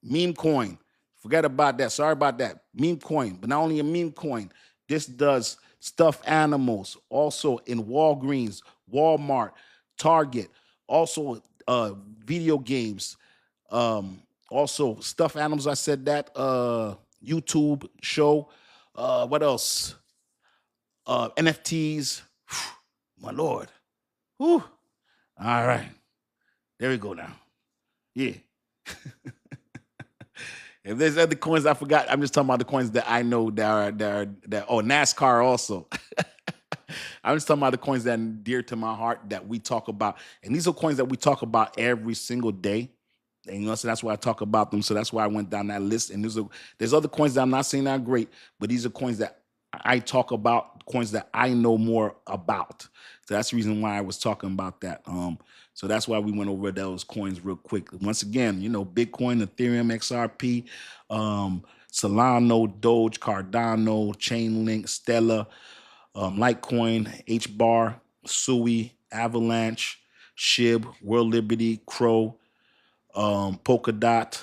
meme coin. Forget about that. Sorry about that. Meme coin, but not only a meme coin. This does stuffed animals, also in Walgreens, Walmart, Target, also video games, also stuffed animals. I said that. YouTube show. What else? NFTs. My Lord. Whew. All right. There we go now. Yeah. If there's other coins I forgot, I'm just talking about the coins that I know that are NASCAR also. I'm just talking about the coins that are dear to my heart that we talk about. And these are coins that we talk about every single day. And so that's why I talk about them. So that's why I went down that list. And there's other coins that I'm not saying are great, but these are coins that I talk about, coins that I know more about. So that's the reason why I was talking about that. So that's why we went over those coins real quick. Once again, Bitcoin, Ethereum, XRP, Solana, Doge, Cardano, Chainlink, Stellar, Litecoin, HBAR, Sui, Avalanche, SHIB, World Liberty, Crow, Polkadot,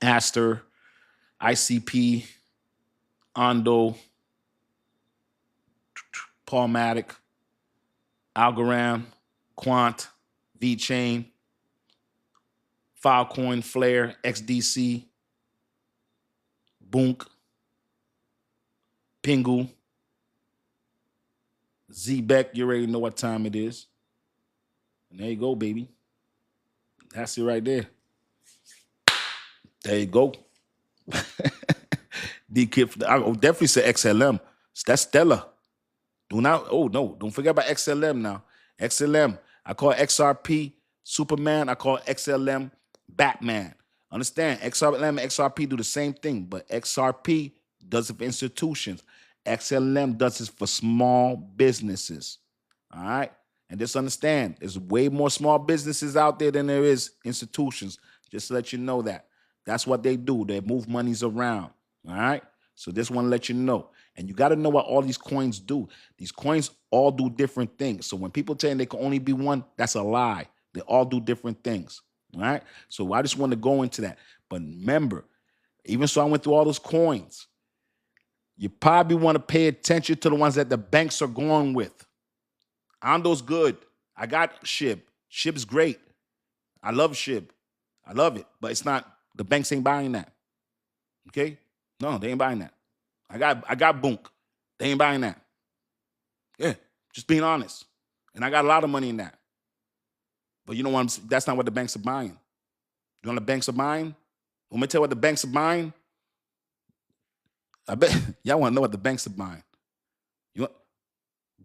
Aster, ICP, Ondo, Palmatic, Algorand, Quant, VeChain, Filecoin, Flare, XDC, Boonk, Pingu, ZBEC. You already know what time it is. And there you go, baby. That's it right there. There you go. I would definitely say XLM. That's Stellar. Don't forget about XLM now. XLM, I call it XRP Superman, I call XLM Batman. Understand, XLM and XRP do the same thing, but XRP does it for institutions. XLM does it for small businesses. All right? And just understand, there's way more small businesses out there than there is institutions. Just to let you know that. That's what they do. They move monies around. All right? So just want to let you know. And you got to know what all these coins do. These coins all do different things. So when people tell you they can only be one, that's a lie. They all do different things. All right? So I just want to go into that. But remember, even so I went through all those coins, you probably want to pay attention to the ones that the banks are going with. Ando's good. I got SHIB. SHIB's great. I love SHIB. I love it. But it's not, the banks ain't buying that. Okay? No, they ain't buying that. I got Boonk. They ain't buying that. Yeah, just being honest. And I got a lot of money in that. But you know what? That's not what the banks are buying. You know what the banks are buying? Let me tell you what the banks are buying. I bet y'all want to know what the banks are buying. You want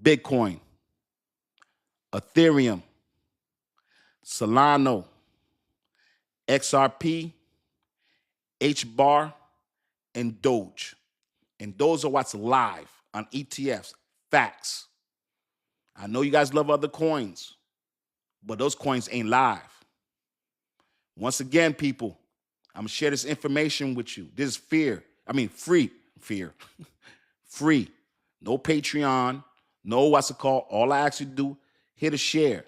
Bitcoin, Ethereum, Solana, XRP, HBAR, and Doge. And those are what's live on ETFs. Facts. I know you guys love other coins, but those coins ain't live. Once again, people, I'm going to share this information with you. This is free fear. Free. No Patreon. No what's it called. All I ask you to do, hit a share,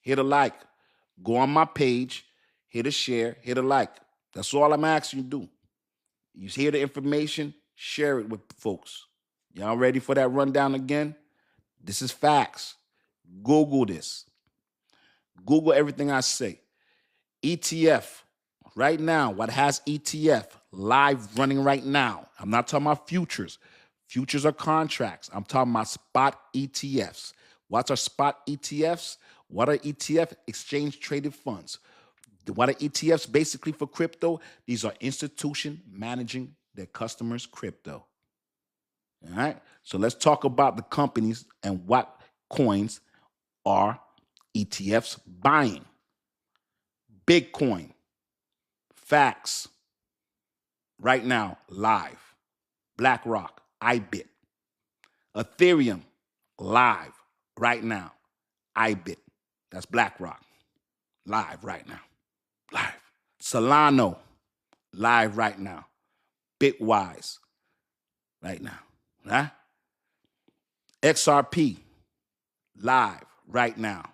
hit a like. Go on my page, hit a share, hit a like. That's all I'm asking you to do. You hear the information, share it with folks. Y'all ready for that rundown again? This is facts. Google this. Google everything I say. ETF, right now, what has ETF live running right now? I'm not talking about futures. Futures are contracts. I'm talking about spot ETFs. What are spot ETFs? What are ETF? Exchange traded funds. What are ETFs basically for crypto? These are institutions managing their customers' crypto. All right. So let's talk about the companies and what coins are ETFs buying. Bitcoin, facts, right now, live. BlackRock, IBIT. Ethereum, live, right now. IBIT. That's BlackRock. Live right now. Live. Solana, live right now. Bitwise, right now. Huh? XRP, live right now.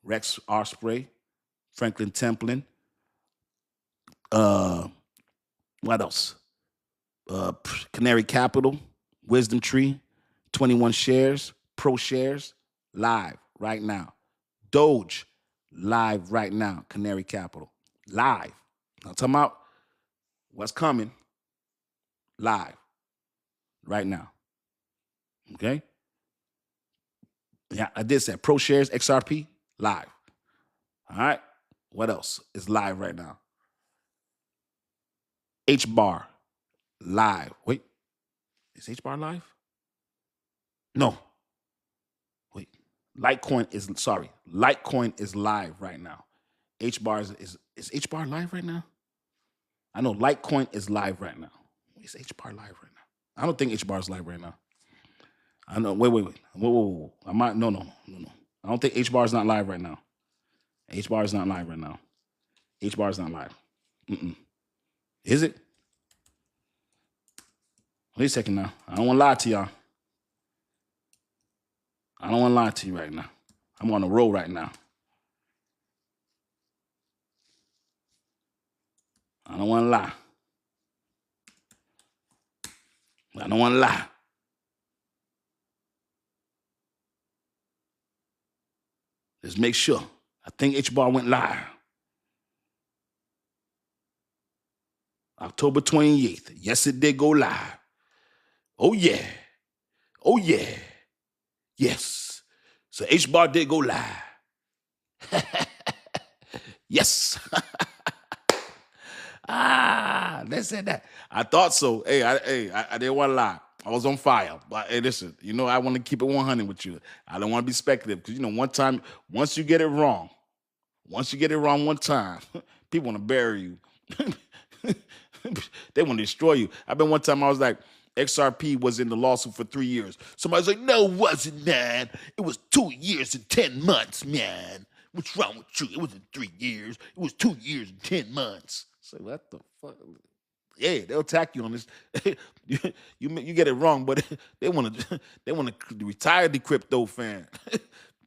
Rex Osprey, Franklin Templeton. What else? Canary Capital, Wisdom Tree, 21 shares, Pro Shares, live right now. Doge, live right now. Canary Capital, live. I'm talking about what's coming, live right now. Okay? Yeah, I did say Pro Shares, XRP, live. All right? What else is live right now? HBAR, live. Wait, is HBAR live? No. Wait, Litecoin is live right now. HBAR is HBAR live right now? I know Litecoin is live right now. Is HBAR live right now? I don't think HBAR is live right now. I know. Wait. Whoa. I might. No. I don't think HBAR is not live right now. HBAR is not live right now. HBAR is not live. Is it? Wait a second now. I don't want to lie to y'all. I don't want to lie to you right now. I'm on a roll right now. I don't want to lie. I don't want to lie. Let's make sure. I think HBAR went live October 28th. Yes, it did go live. Oh, yeah. Yes. So HBAR did go live. Yes. They said that. I thought so. Hey, I didn't want to lie. I was on fire. But hey, listen, I want to keep it 100 with you. I don't want to be speculative because, one time, once you get it wrong, Once you get it wrong one time, people want to bury you. They want to destroy you. I been one time I was like, XRP was in the lawsuit for 3 years. Somebody's like, no, it wasn't, man. It was 2 years and 10 months, man. What's wrong with you? It wasn't 3 years. It was 2 years and 10 months. So what the fuck? Yeah, they'll attack you on this. you get it wrong, but they want to retire Dcryptofan.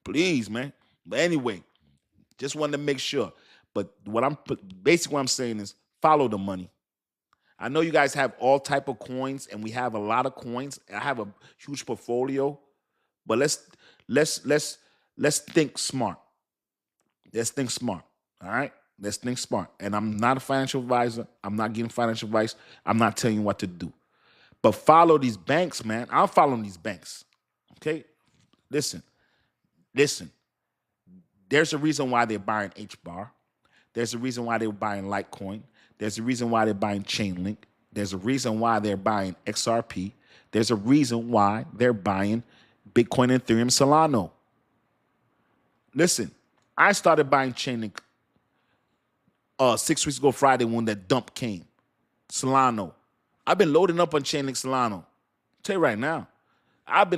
Please, man. But anyway, just wanted to make sure. But basically what I'm saying is follow the money. I know you guys have all type of coins, and we have a lot of coins. I have a huge portfolio, but let's think smart. Let's think smart. All right. Let's think smart. And I'm not a financial advisor. I'm not giving financial advice. I'm not telling you what to do. But follow these banks, man. I'm following these banks. Okay? Listen. There's a reason why they're buying HBAR. There's a reason why they're buying Litecoin. There's a reason why they're buying Chainlink. There's a reason why they're buying XRP. There's a reason why they're buying Bitcoin, Ethereum, Solana. Listen, I started buying Chainlink 6 weeks ago Friday when that dump came. Solana. I've been loading up on Chainlink Solana. I'll tell you right now. Let me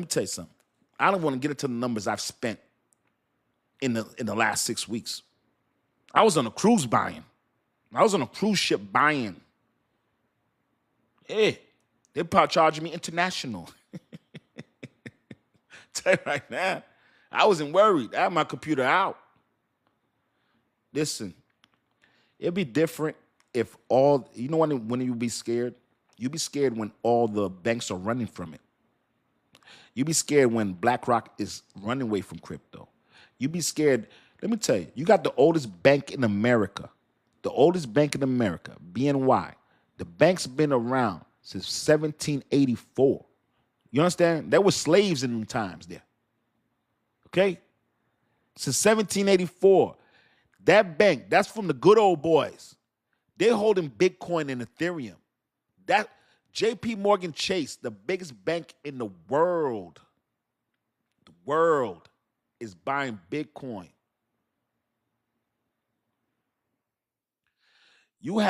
tell you something. I don't want to get into the numbers I've spent in the last 6 weeks. I was on a cruise buying. I was on a cruise ship buying. Hey, they're probably charging me international. Tell you right now. I wasn't worried. I had my computer out. Listen, it'd be different if you know when you be scared? You be scared when all the banks are running from it. You be scared when BlackRock is running away from crypto. You be scared. Let me tell you, you got the oldest bank in America. The oldest bank in America, BNY. The bank's been around since 1784. You understand? There were slaves in them times there. Okay? Since 1784. That bank, that's from the good old boys. They're holding Bitcoin and Ethereum. That JP Morgan Chase, the biggest bank in the world, is buying Bitcoin. You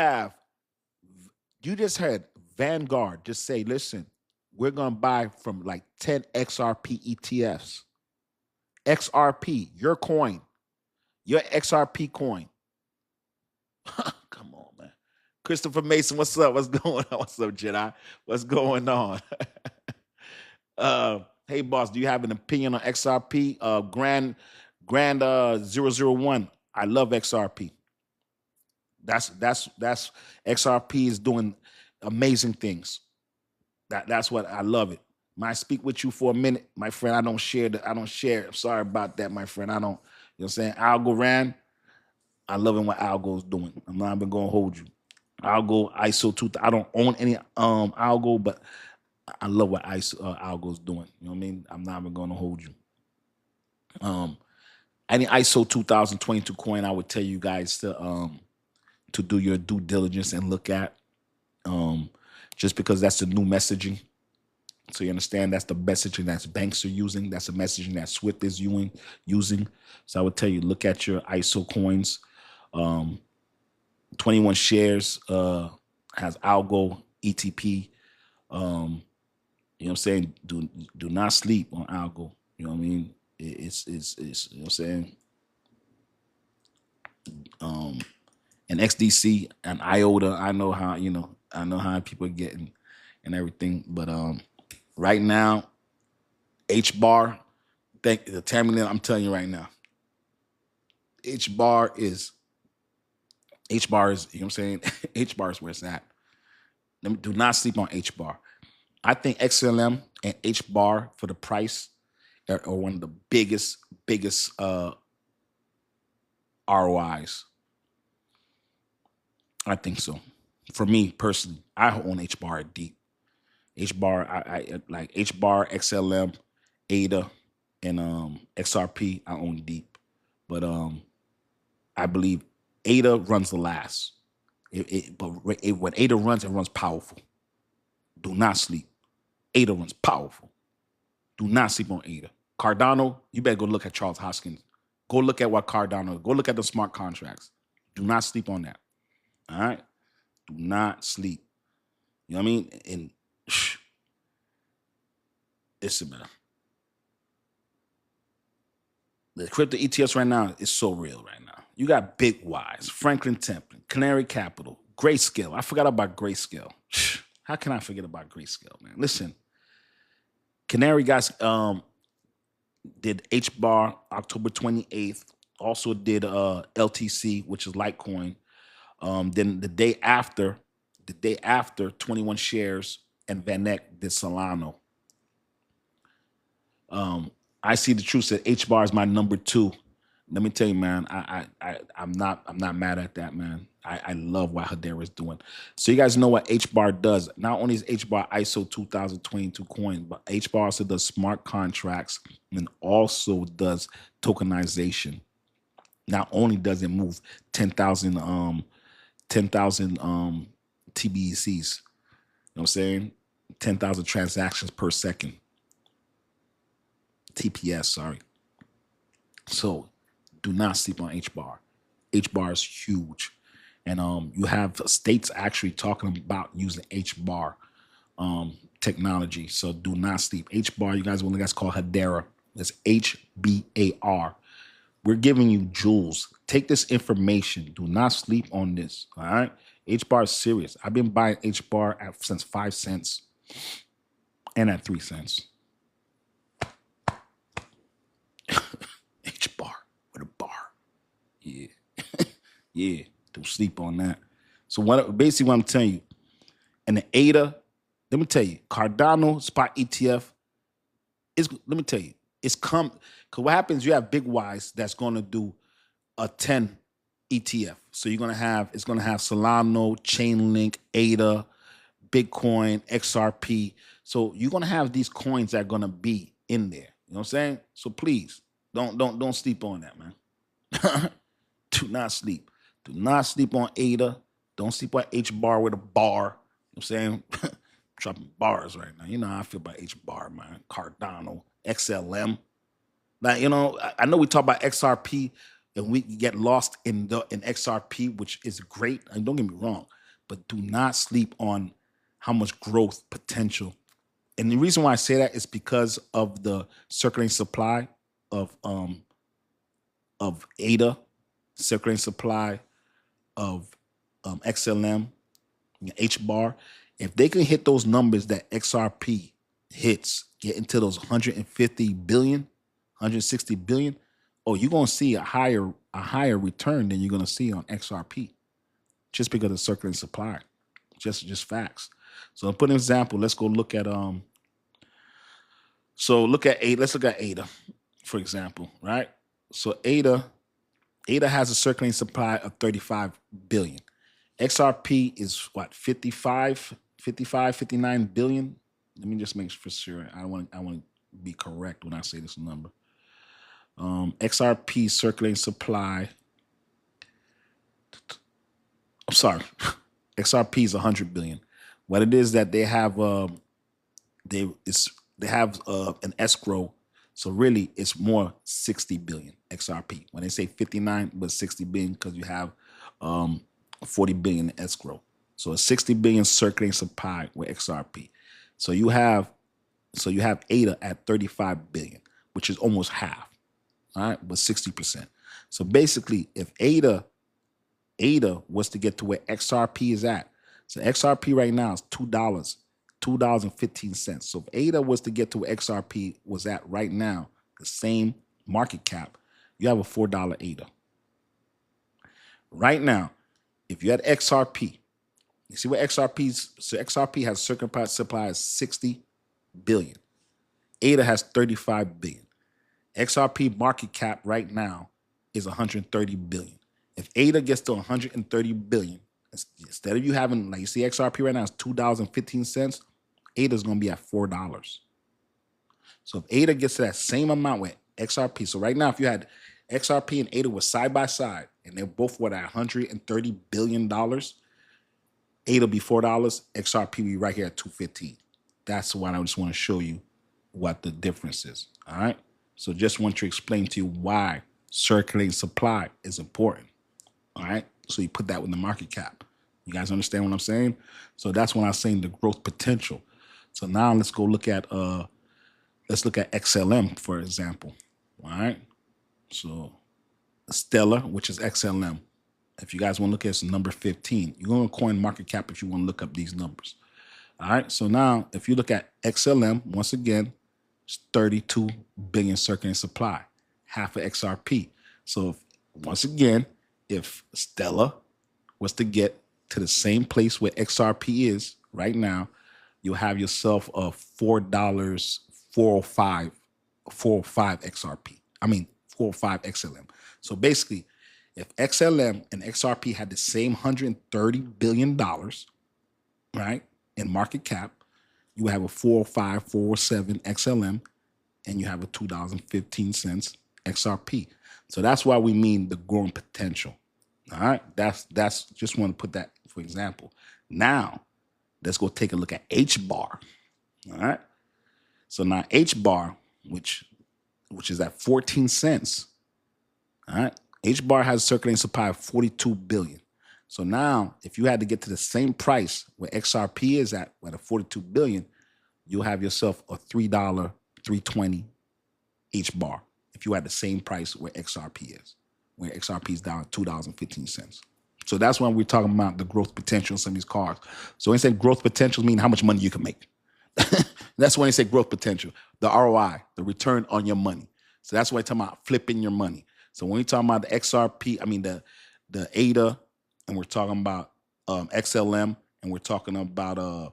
just heard Vanguard just say, listen, we're going to buy from like 10 XRP ETFs. XRP, your coin, your XRP coin. Come on, man. Christopher Mason, what's up? What's going on? What's up, Jedi? What's going on? Hey, boss, do you have an opinion on XRP? Grand 001. I love XRP. That's XRP is doing amazing things. That's what I love it. Might I speak with you for a minute, my friend? I don't share. I'm sorry about that, my friend. I don't. You know what I'm saying? Algorand. I love what Algo's doing. I'm not even gonna hold you. Algo, ISO 2000. I don't own any Algo, but I love what Algo's doing. You know what I mean? I'm not even gonna hold you. Any ISO 2022 coin, I would tell you guys to do your due diligence and look at. Just because that's the new messaging. So you understand that's the messaging that banks are using. That's the messaging that Swift is using. So I would tell you, look at your ISO coins. 21 shares has Algo, ETP. You know what I'm saying? Do not sleep on Algo. You know what I mean? It's you know what I'm saying? And XDC and IOTA, I know how people are getting and everything. But right now, HBAR, tell me that I'm telling you right now. HBAR is, you know what I'm saying? HBAR is where it's at. Do not sleep on HBAR. I think XLM and HBAR for the price are one of the biggest ROIs. I think so. For me personally, I own HBAR deep. HBAR, I like HBAR, XLM, ADA, and XRP. I own deep, but I believe ADA runs the last. When ADA runs, it runs powerful. Do not sleep. ADA runs powerful. Do not sleep on ADA. Cardano, you better go look at Charles Hoskins. Go look at what Cardano. Go look at the smart contracts. Do not sleep on that. All right. Do not sleep. You know what I mean? And listen, man. The crypto ETFs right now is so real right now. You got Bitwise, Franklin Templeton, Canary Capital, Grayscale. I forgot about Grayscale. How can I forget about Grayscale, man? Listen, Canary guys did HBAR October 28th. Also did LTC, which is Litecoin. Then the day after, 21 shares and Vanek did Solano. I see the truth said HBAR is my number 2. Let me tell you, man, I'm not mad at that, man. I love what Hedera is doing. So you guys know what HBAR does. Not only is HBAR ISO 2022 coin, but HBAR also does smart contracts and also does tokenization. Not only does it move 10,000 TBECs, you know what I'm saying? 10,000 transactions per second. TPS, sorry. So do not sleep on HBAR. HBAR is huge. And you have states actually talking about using HBAR technology. So do not sleep. HBAR, you guys, one of the guys called Hedera. It's HBAR. We're giving you jewels. Take this information. Do not sleep on this. All right. HBAR is serious. I've been buying HBAR since 5 cents and at 3 cents. HBAR with a bar. Yeah. Yeah. Don't sleep on that. So basically what I'm telling you, and the ADA, let me tell you, Cardano spot ETF let me tell you, it's because what happens, you have Bitwise that's going to do a 10 ETF. So it's going to have Solano, Chainlink, ADA, Bitcoin, XRP. So you're going to have these coins that are going to be in there. You know what I'm saying? So please don't sleep on that, man. Do not sleep. Do not sleep on ADA. Don't sleep on HBAR with a bar. You know what I'm saying? Dropping bars right now. You know how I feel about HBAR, man. Cardano, XLM. Like, you know, I know we talk about XRP and we get lost in XRP, which is great. And don't get me wrong, but do not sleep on how much growth potential. And the reason why I say that is because of the circulating supply of ADA, circulating supply of XLM, HBAR. If they can hit those numbers that XRP hits, get into those 150 billion, 160 billion, oh, you're gonna see a higher return than you're gonna see on XRP, just because of circulating supply. Just facts. So I'll put an example. Let's go look at so look at ADA. Let's look at ADA, for example, right? So ADA has a circulating supply of 35 billion. XRP is what, 55, 59 billion? Let me just make for sure. I want to be correct when I say this number. XRP circulating supply. I'm sorry. XRP is 100 billion. What it is that they have they have an escrow. So really it's more 60 billion XRP. When they say 59, but 60 billion because you have 40 billion in escrow. So a 60 billion circulating supply with XRP. So you have ADA at 35 billion, which is almost half. All right, but 60%. So basically, if ADA was to get to where XRP is at, so XRP right now is $2.15. So if ADA was to get to where XRP was at right now, the same market cap, you have a $4 ADA. Right now, if you had XRP, you see what XRP has a circulating supply of 60 billion. ADA has 35 billion. XRP market cap right now is 130 billion. If ADA gets to 130 billion, instead of you having, like you see XRP right now is $2.15, ADA is going to be at $4. So if ADA gets to that same amount with XRP, so right now if you had XRP and ADA were side by side and they're both what, at $130 billion, ADA be $4, XRP be right here at $2.15. That's why I just want to show you what the difference is. All right. So just want to explain to you why Circulating supply is important. All right. So you put that with the market cap. You guys understand what I'm saying? So that's when I'm saying the growth potential. So now let's look at XLM, for example. All right. So Stellar, which is XLM. If you guys want to look at it's number 15, you're going to coin market cap if you want to look up these numbers. All right. So now if you look at XLM, once again, it's 32 billion circulating supply, half of XRP. So once again, if Stellar was to get to the same place where XRP is right now, you'll have yourself a $4.405 XRP. I mean 405 XLM. So basically, if XLM and XRP had the same $130 billion, right, in market cap, you have a 405, 407 XLM, and you have a $2.15 XRP. So that's why we mean the growing potential. All right, that's just want to put that for example. Now, let's go take a look at H bar. All right, so now H bar, which is at 14 cents. All right, H bar has a circulating supply of 42 billion. So now, if you had to get to the same price where XRP is at a 42 billion, you'll have yourself a $3.20 H bar. If you had the same price where XRP is, where XRP is down at $2.15. So that's when we're talking about the growth potential of some of these cars. So when they say growth potential, mean how much money you can make. That's when they say growth potential, the ROI, the return on your money. So that's why I'm talking about flipping your money. So when we're talking about the XRP, I mean the ADA, and we're talking about XLM, and we're talking about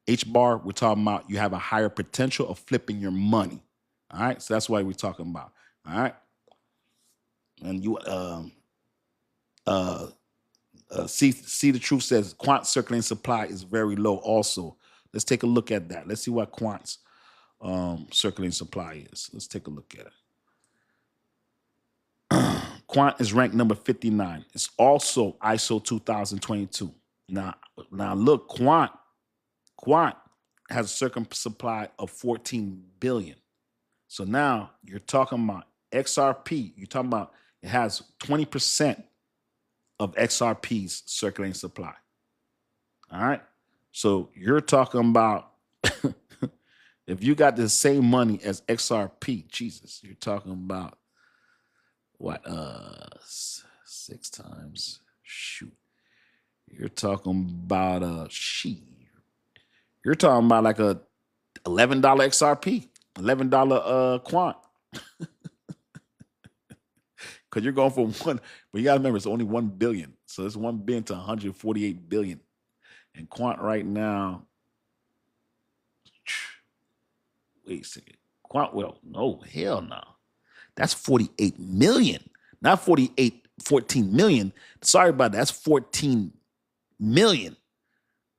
H bar, we're talking about you have a higher potential of flipping your money. All right, so that's why we're talking about. All right, and you see the truth says quant circulating supply is very low. Also, let's take a look at that. Let's see what quant's circulating supply is. Let's take a look at it. Quant is ranked number 59. It's also ISO 2022. Now look, Quant has a circulating supply of 14 billion. So now you're talking about XRP. You're talking about it has 20% of XRP's circulating supply. All right. So you're talking about if you got the same money as XRP, Jesus, you're talking about what? 6 times. Shoot. You're talking about You're talking about like a $11 XRP, $11 quant. Because you're going from one, but you got to remember it's only 1 billion. So it's 1 billion to 148 billion. And quant right now, wait a second. Quant, well, no, hell no. That's 48 million, not 14 million. Sorry about that. That's 14 million.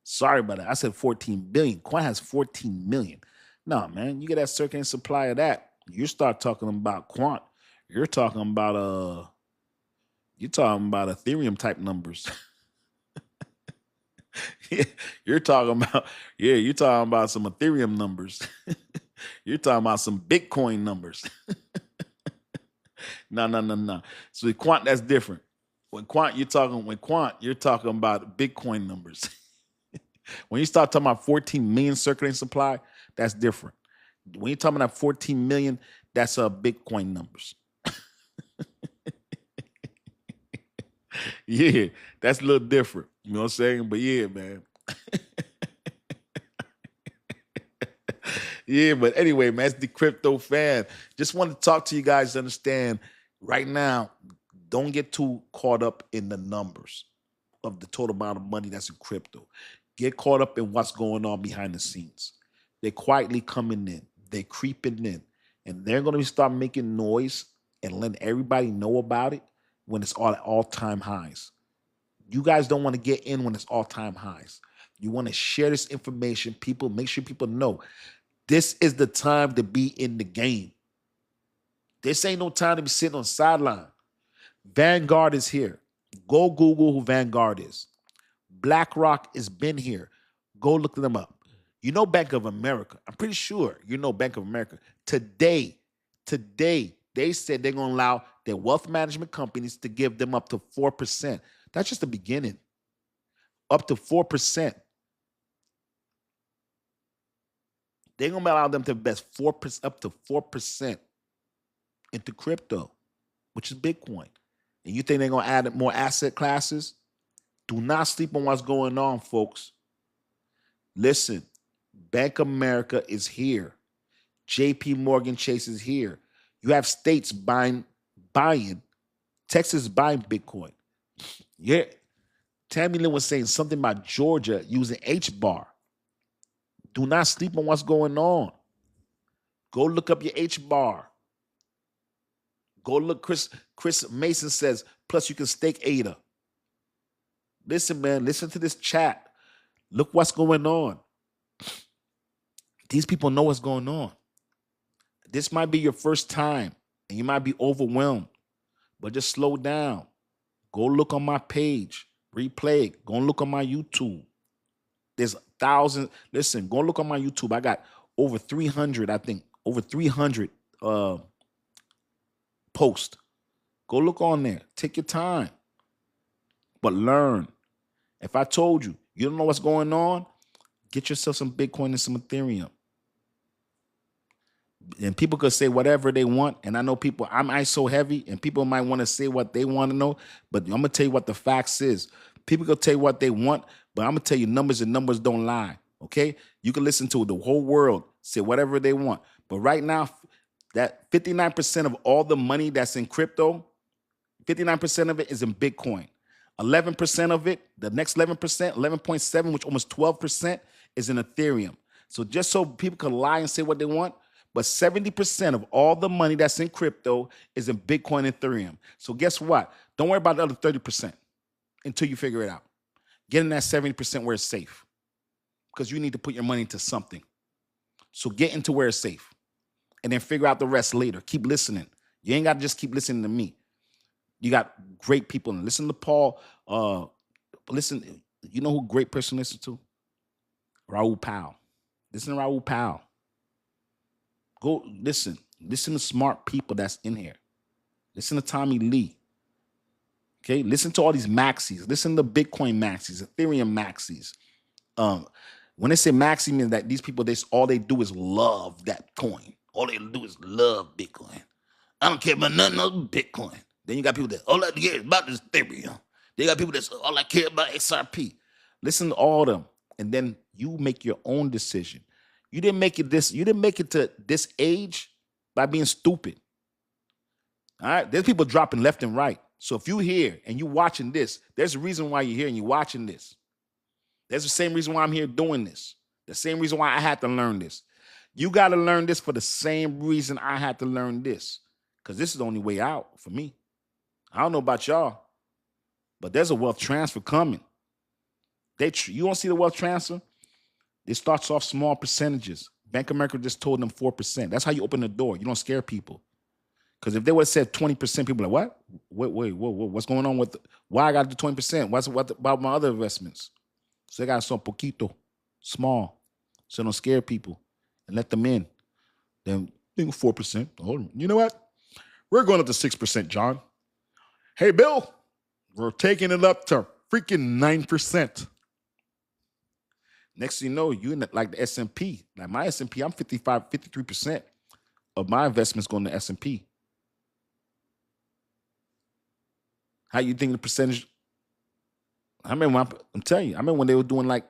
Sorry about that. I said 14 billion. Quant has 14 million. No, man, you get that circulating supply of that. You start talking about quant. You're talking about Ethereum type numbers. You're talking about some Ethereum numbers. You're talking about some Bitcoin numbers. No. So the quant, that's different. When quant, you're talking about Bitcoin numbers. When you start talking about 14 million circulating supply, that's different. When you're talking about 14 million, that's Bitcoin numbers. Yeah, that's a little different. You know what I'm saying? But yeah, man. Yeah, but anyway, man, it's Dcryptofan. Just wanted to talk to you guys to understand right now, don't get too caught up in the numbers of the total amount of money that's in crypto. Get caught up in what's going on behind the scenes. They're quietly coming in. They're creeping in. And they're going to start making noise and letting everybody know about it when it's all at all-time highs. You guys don't want to get in when it's all-time highs. You want to share this information. Make sure people know this is the time to be in the game. This ain't no time to be sitting on the sideline. Vanguard is here. Go Google who Vanguard is. BlackRock has been here. Go look them up. You know Bank of America. I'm pretty sure you know Bank of America. Today, they they said they're going to allow their wealth management companies to give them up to 4%. That's just the beginning. Up to 4%. They're going to allow them to invest 4%, up to 4% into crypto, which is Bitcoin. And you think they're going to add more asset classes? Do not sleep on what's going on, folks. Listen, Bank of America is here. JP Morgan Chase is here. You have states buying, Texas buying Bitcoin. Yeah. Tammy Lynn was saying something about Georgia using H-bar. Do not sleep on what's going on. Go look up your H-bar. Go look. Chris Mason says, plus you can stake ADA. Listen, man, listen to this chat. Look what's going on. These people know what's going on. This might be your first time, and you might be overwhelmed, but just slow down. Go look on my page. Replay it. Go and look on my YouTube. There's thousands. Listen, go look on my YouTube. I got over 300, I think, over 300 posts. Go look on there. Take your time, but learn. If I told you, you don't know what's going on, get yourself some Bitcoin and some Ethereum. And people could say whatever they want. And I know people, I'm ISO heavy, and people might want to say what they want to know. But I'm going to tell you what the facts is. People could tell you what they want, but I'm going to tell you numbers, and numbers don't lie. Okay? You can listen to the whole world, say whatever they want. But right now, that 59% of all the money that's in crypto, 59% of it is in Bitcoin. 11% of it, the next 11%, 11.7, which almost 12%, is in Ethereum. So just so people can lie and say what they want, but 70% of all the money that's in crypto is in Bitcoin and Ethereum. So guess what? Don't worry about the other 30% until you figure it out. Get in that 70% where it's safe, because you need to put your money into something. So get into where it's safe, and then figure out the rest later. Keep listening. You ain't got to just keep listening to me. You got great people. Listen to Paul. Listen, you know who great person listen to? Raoul Pal. Listen to Raoul Pal. Go listen. Listen to smart people that's in here. Listen to Tommy Lee. Okay, listen to all these maxis. Listen to Bitcoin maxis, Ethereum maxis. When they say maxi, means that these people, all they do is love that coin. All they do is love Bitcoin. I don't care about nothing other than Bitcoin. Then you got people that all I care about is Ethereum. They got people that's all I care about XRP. Listen to all of them, and then you make your own decision. You didn't make it this. You didn't make it to this age by being stupid. All right, there's people dropping left and right. So if you're here and you're watching this, there's a reason why you're here and you're watching this. There's the same reason why I'm here doing this. The same reason why I had to learn this. You got to learn this for the same reason I had to learn this, because this is the only way out for me. I don't know about y'all, but there's a wealth transfer coming. You don't see the wealth transfer? It starts off small percentages. Bank of America just told them 4%. That's how you open the door. You don't scare people. Because if they would have said 20%, people are like, what? Wait, what's going on with why I got to do 20%? What about my other investments? So they got some poquito, small, so don't scare people and let them in. Then 4%. Oh, you know what? We're going up to 6%, John. Hey, Bill, we're taking it up to freaking 9%. Next thing you know, you in like the S&P. Like my S&P, I'm 53% of my investments going to S&P. How you think the percentage? I remember I'm telling you, I remember when they were doing like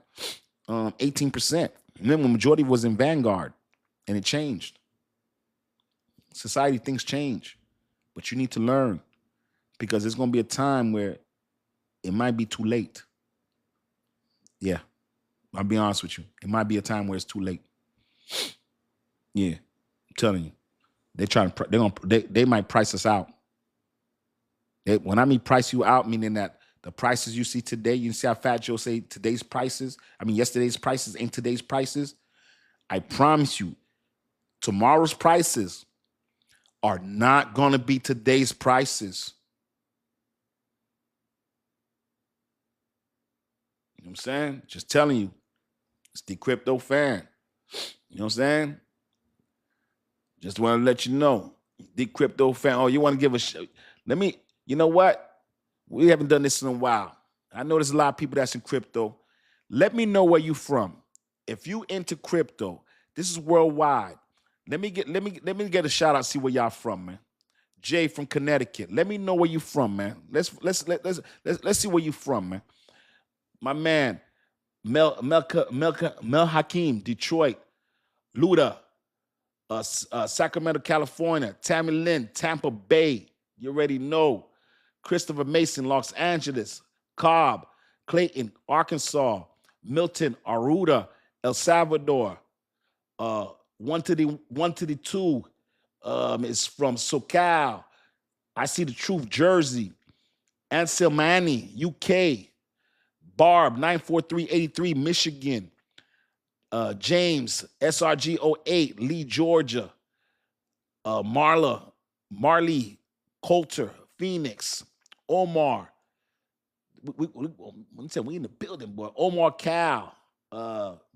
18%. And then when majority was in Vanguard, and it changed. Society, things change, but you need to learn, because there's going to be a time where it might be too late. Yeah, I'll be honest with you. It might be a time where it's too late. Yeah, I'm telling you, they might price us out. When I mean price you out, meaning that the prices you see today, you see how Fat Joe say today's prices? I mean, yesterday's prices ain't today's prices. I promise you, tomorrow's prices are not going to be today's prices. You know what I'm saying? Just telling you, it's Dcryptofan. You know what I'm saying? Just want to let you know. Dcryptofan. Oh, you want to give a show? Let me, you know what? We haven't done this in a while. I know there's a lot of people that's in crypto. Let me know where you from. If you into crypto, this is worldwide. Let me get a shout out, see where y'all from, man. Jay from Connecticut. Let me know where you from, man. Let's see where you from, man. My man, Mel Hakeem, Detroit, Luda, Sacramento, California, Tammy Lynn, Tampa Bay. You already know. Christopher Mason, Los Angeles, Cobb, Clayton, Arkansas, Milton, Aruda, El Salvador. One to the two is from SoCal. I see the truth, Jersey, Anselmani, UK, Barb 94383, Michigan, James SRG08, Lee, Georgia, Marley, Coulter, Phoenix, Omar. We in the building, boy. Omar Cal,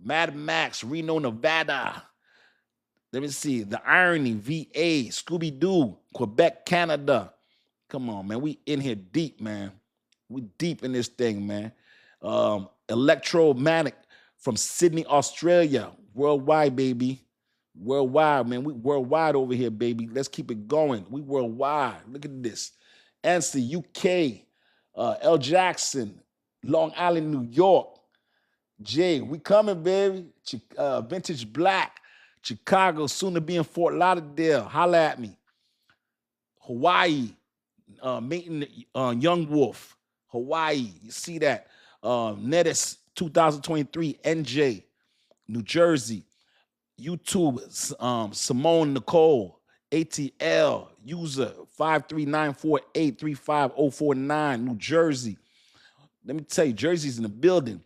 Mad Max, Reno, Nevada. Let me see. The Irony, VA, Scooby-Doo, Quebec, Canada. Come on, man. We in here deep, man. We deep in this thing, man. Electromagnetic from Sydney, Australia. Worldwide, baby. Worldwide, man. We worldwide over here, baby. Let's keep it going. We worldwide. Look at this. Anstey, UK. L. Jackson, Long Island, New York. Jay, we coming, baby. Vintage Black. Chicago, soon to be in Fort Lauderdale. Holla at me. Hawaii, meeting Young Wolf. Hawaii, you see that. Nettis 2023, NJ, New Jersey. YouTube, Simone Nicole, ATL, user 53948350049, New Jersey. Let me tell you, Jersey's in the building.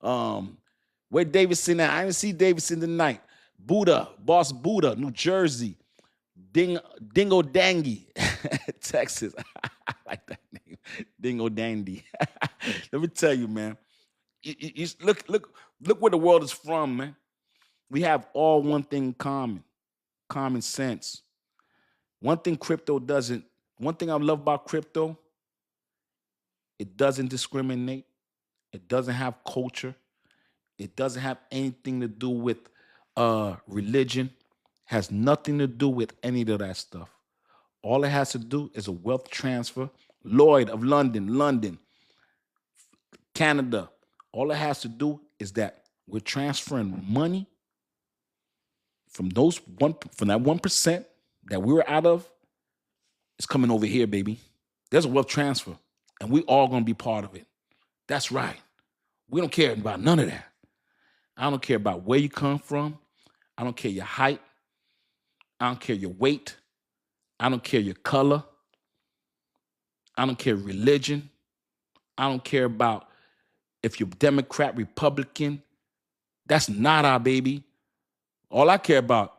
Where Davidson at? I didn't see Davidson tonight. Buddha, Boss Buddha, New Jersey. Dingo Dangy, Texas. I like that name. Dingo Dandy. Let me tell you, man. You look where the world is from, man. We have all one thing in common sense. One thing I love about crypto, it doesn't discriminate. It doesn't have culture. It doesn't have anything to do with religion. Has nothing to do with any of that stuff. All it has to do is a wealth transfer. Lloyd of London, Canada. All it has to do is that we're transferring money from that 1% that we were out of. It's coming over here, baby. There's a wealth transfer, and we all gonna be part of it. That's right. We don't care about none of that. I don't care about where you come from. I don't care your height. I don't care your weight. I don't care your color. I don't care religion. I don't care about if you're Democrat, Republican. That's not our baby. All I care about,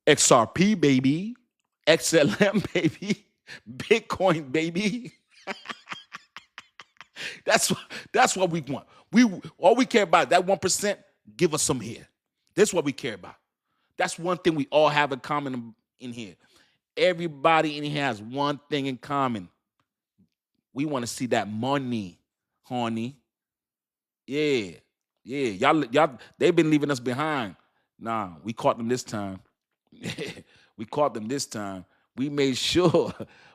XRP, baby. XLM, baby. Bitcoin, baby. That's what we want. All we care about, that 1%, give us some here. That's what we care about. That's one thing we all have in common in here. Everybody in here has one thing in common. We want to see that money, honey. Yeah. Y'all, they've been leaving us behind. Nah, we caught them this time. We caught them this time. We made sure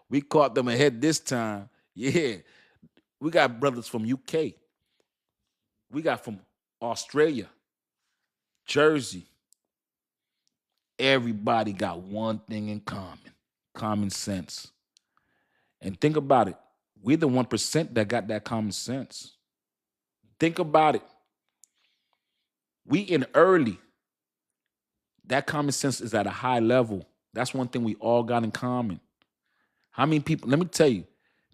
we caught them ahead this time. Yeah. We got brothers from UK. We got from Australia, Jersey. Everybody got one thing in common sense. And think about it. We're the 1% that got that common sense. Think about it. We in early. That common sense is at a high level. That's one thing we all got in common. How many people, let me tell you,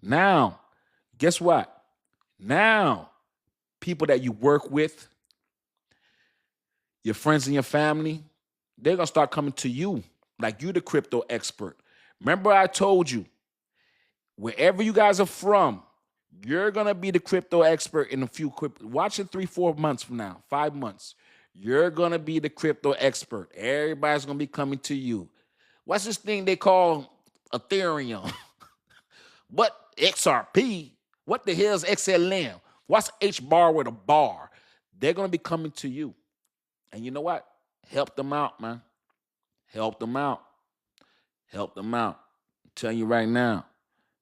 now, guess what? Now, people that you work with, your friends and your family, they're going to start coming to you like you're the crypto expert. Remember I told you, wherever you guys are from, you're going to be the crypto expert in a few watch it 3-4 months from now, 5 months. You're going to be the crypto expert. Everybody's going to be coming to you. What's this thing they call Ethereum? What XRP? What the hell is XLM? What's H bar with a bar? They're going to be coming to you. And you know what? Help them out, man. Help them out. Help them out. I'm telling you right now,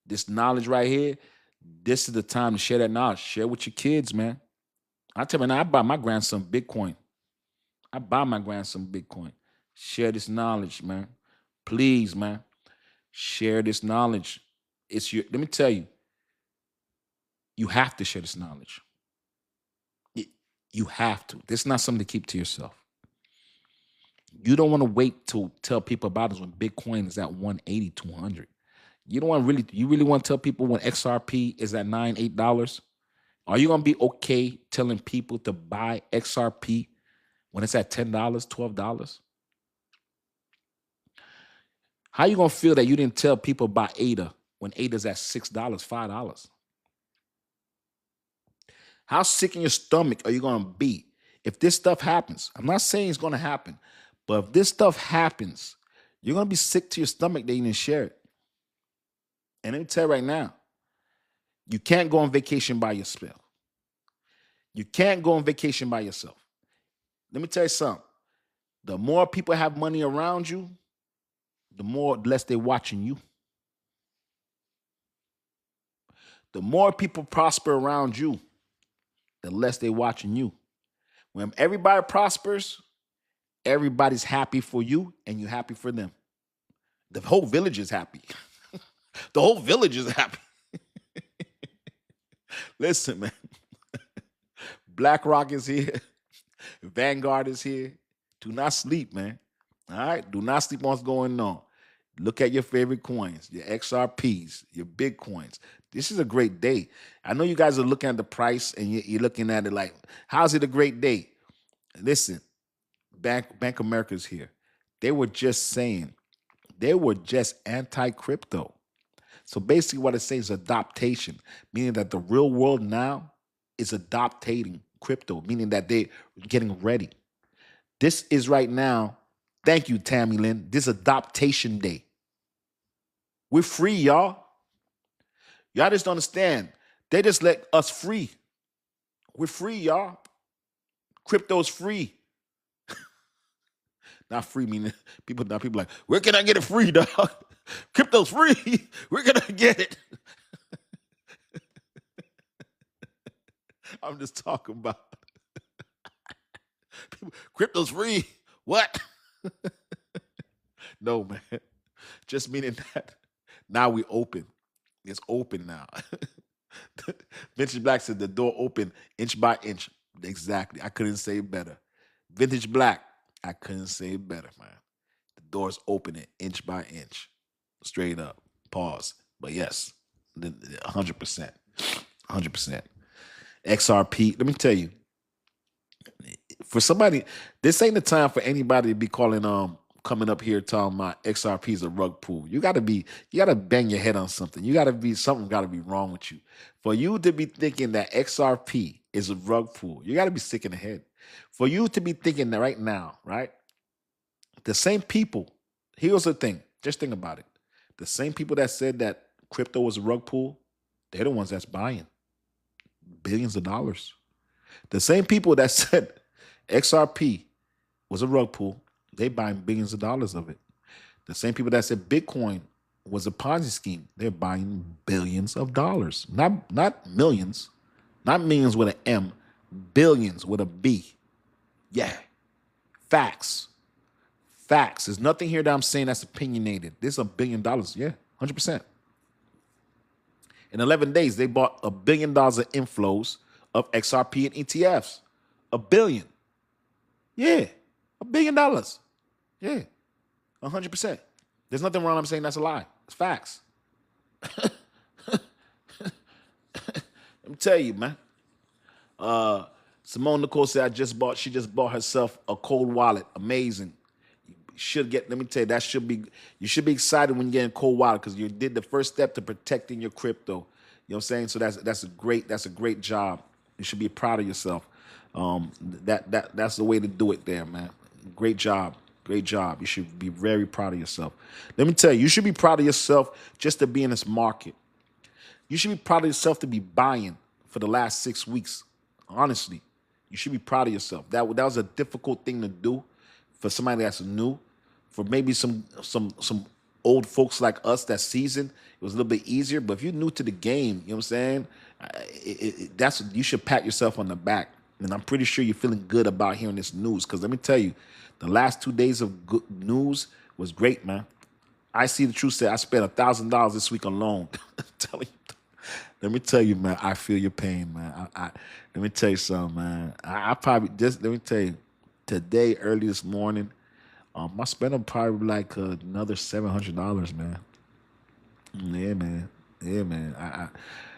this knowledge right here, this is the time to share that knowledge. Share with your kids, man. I tell you now, I buy my grandson Bitcoin. Share this knowledge, man. Please, man. Share this knowledge. Let me tell you, you have to share this knowledge. You have to. This is not something to keep to yourself. You don't want to wait to tell people about it when Bitcoin is at 180, 200. You really want to tell people when XRP is at $9, $8? Are you going to be okay telling people to buy XRP when it's at $10, $12? How are you going to feel that you didn't tell people about ADA when ADA's at $6, $5? How sick in your stomach are you going to be if this stuff happens? I'm not saying it's going to happen, but if this stuff happens, you're going to be sick to your stomach that you didn't share it. And let me tell you right now, you can't go on vacation by yourself. You can't go on vacation by yourself. Let me tell you something. The more people have money around you, the less they're watching you. The more people prosper around you, the less they're watching you. When everybody prospers, everybody's happy for you and you're happy for them. The whole village is happy. The whole village is happy. Listen, man. BlackRock is here. Vanguard is here. Do not sleep, man. All right? Do not sleep on what's going on. Look at your favorite coins, your XRPs, your Bitcoins. This is a great day. I know you guys are looking at the price and you're looking at it like, how's it a great day? Listen, Bank America's here. They were just anti-crypto. So basically what it says is adoptation, meaning that the real world now is adopting crypto, meaning that they're getting ready. This is right now, thank you, Tammy Lynn, this adoptation day. We're free, y'all. Y'all just don't understand. They just let us free. We're free, y'all. Crypto's free. Not free, meaning people like, where can I get it free, dog? Crypto's free. Where can I get it? I'm just talking about crypto's free. What? No, man. Just meaning that now we open. It's open now. Vintage Black said the door open inch by inch. Exactly. I couldn't say it better. Vintage Black, I couldn't say it better, man. The door's opening inch by inch. Straight up. Pause. But yes, 100%. 100%. XRP, let me tell you, for somebody, this ain't the time for anybody to be calling coming up here talking about XRP is a rug pull. You gotta bang your head on something. Something gotta be wrong with you. For you to be thinking that XRP is a rug pull, you gotta be sick in the head. For you to be thinking that right now, right? The same people, here's the thing, just think about it. The same people that said that crypto was a rug pull, they're the ones that's buying billions of dollars. The same people that said XRP was a rug pull, they buying billions of dollars of it. The same people that said Bitcoin was a Ponzi scheme, they're buying billions of dollars. Not millions, not millions with an M, billions with a B. Yeah. Facts. There's nothing here that I'm saying that's opinionated. This is $1 billion. Yeah, 100%. In 11 days, they bought $1 billion of inflows of XRP and ETFs. $1 billion. Yeah, $1 billion. Yeah, 100%. There's nothing wrong. I'm saying that's a lie. It's facts. Let me tell you, man. Simone Nicole said she just bought herself a cold wallet. Amazing. Let me tell you, you should be excited when you get a cold wallet because you did the first step to protecting your crypto. You know what I'm saying? So that's a great job. You should be proud of yourself. That's the way to do it there, man. Great job. Great job. You should be very proud of yourself. Let me tell you, you should be proud of yourself just to be in this market. You should be proud of yourself to be buying for the last 6 weeks. Honestly, you should be proud of yourself. That was a difficult thing to do for somebody that's new. For maybe some old folks like us that's seasoned, it was a little bit easier. But if you're new to the game, you know what I'm saying? You should pat yourself on the back. And I'm pretty sure you're feeling good about hearing this news. Because let me tell you, the last 2 days of good news was great, man. I see the truth. Said I spent $1,000 this week alone. Telling you. Let me tell you, man, I feel your pain, man. Let me tell you something, man. I probably just, let me tell you, today, early this morning, I spent probably like another $700, man. Yeah, man. Yeah, man.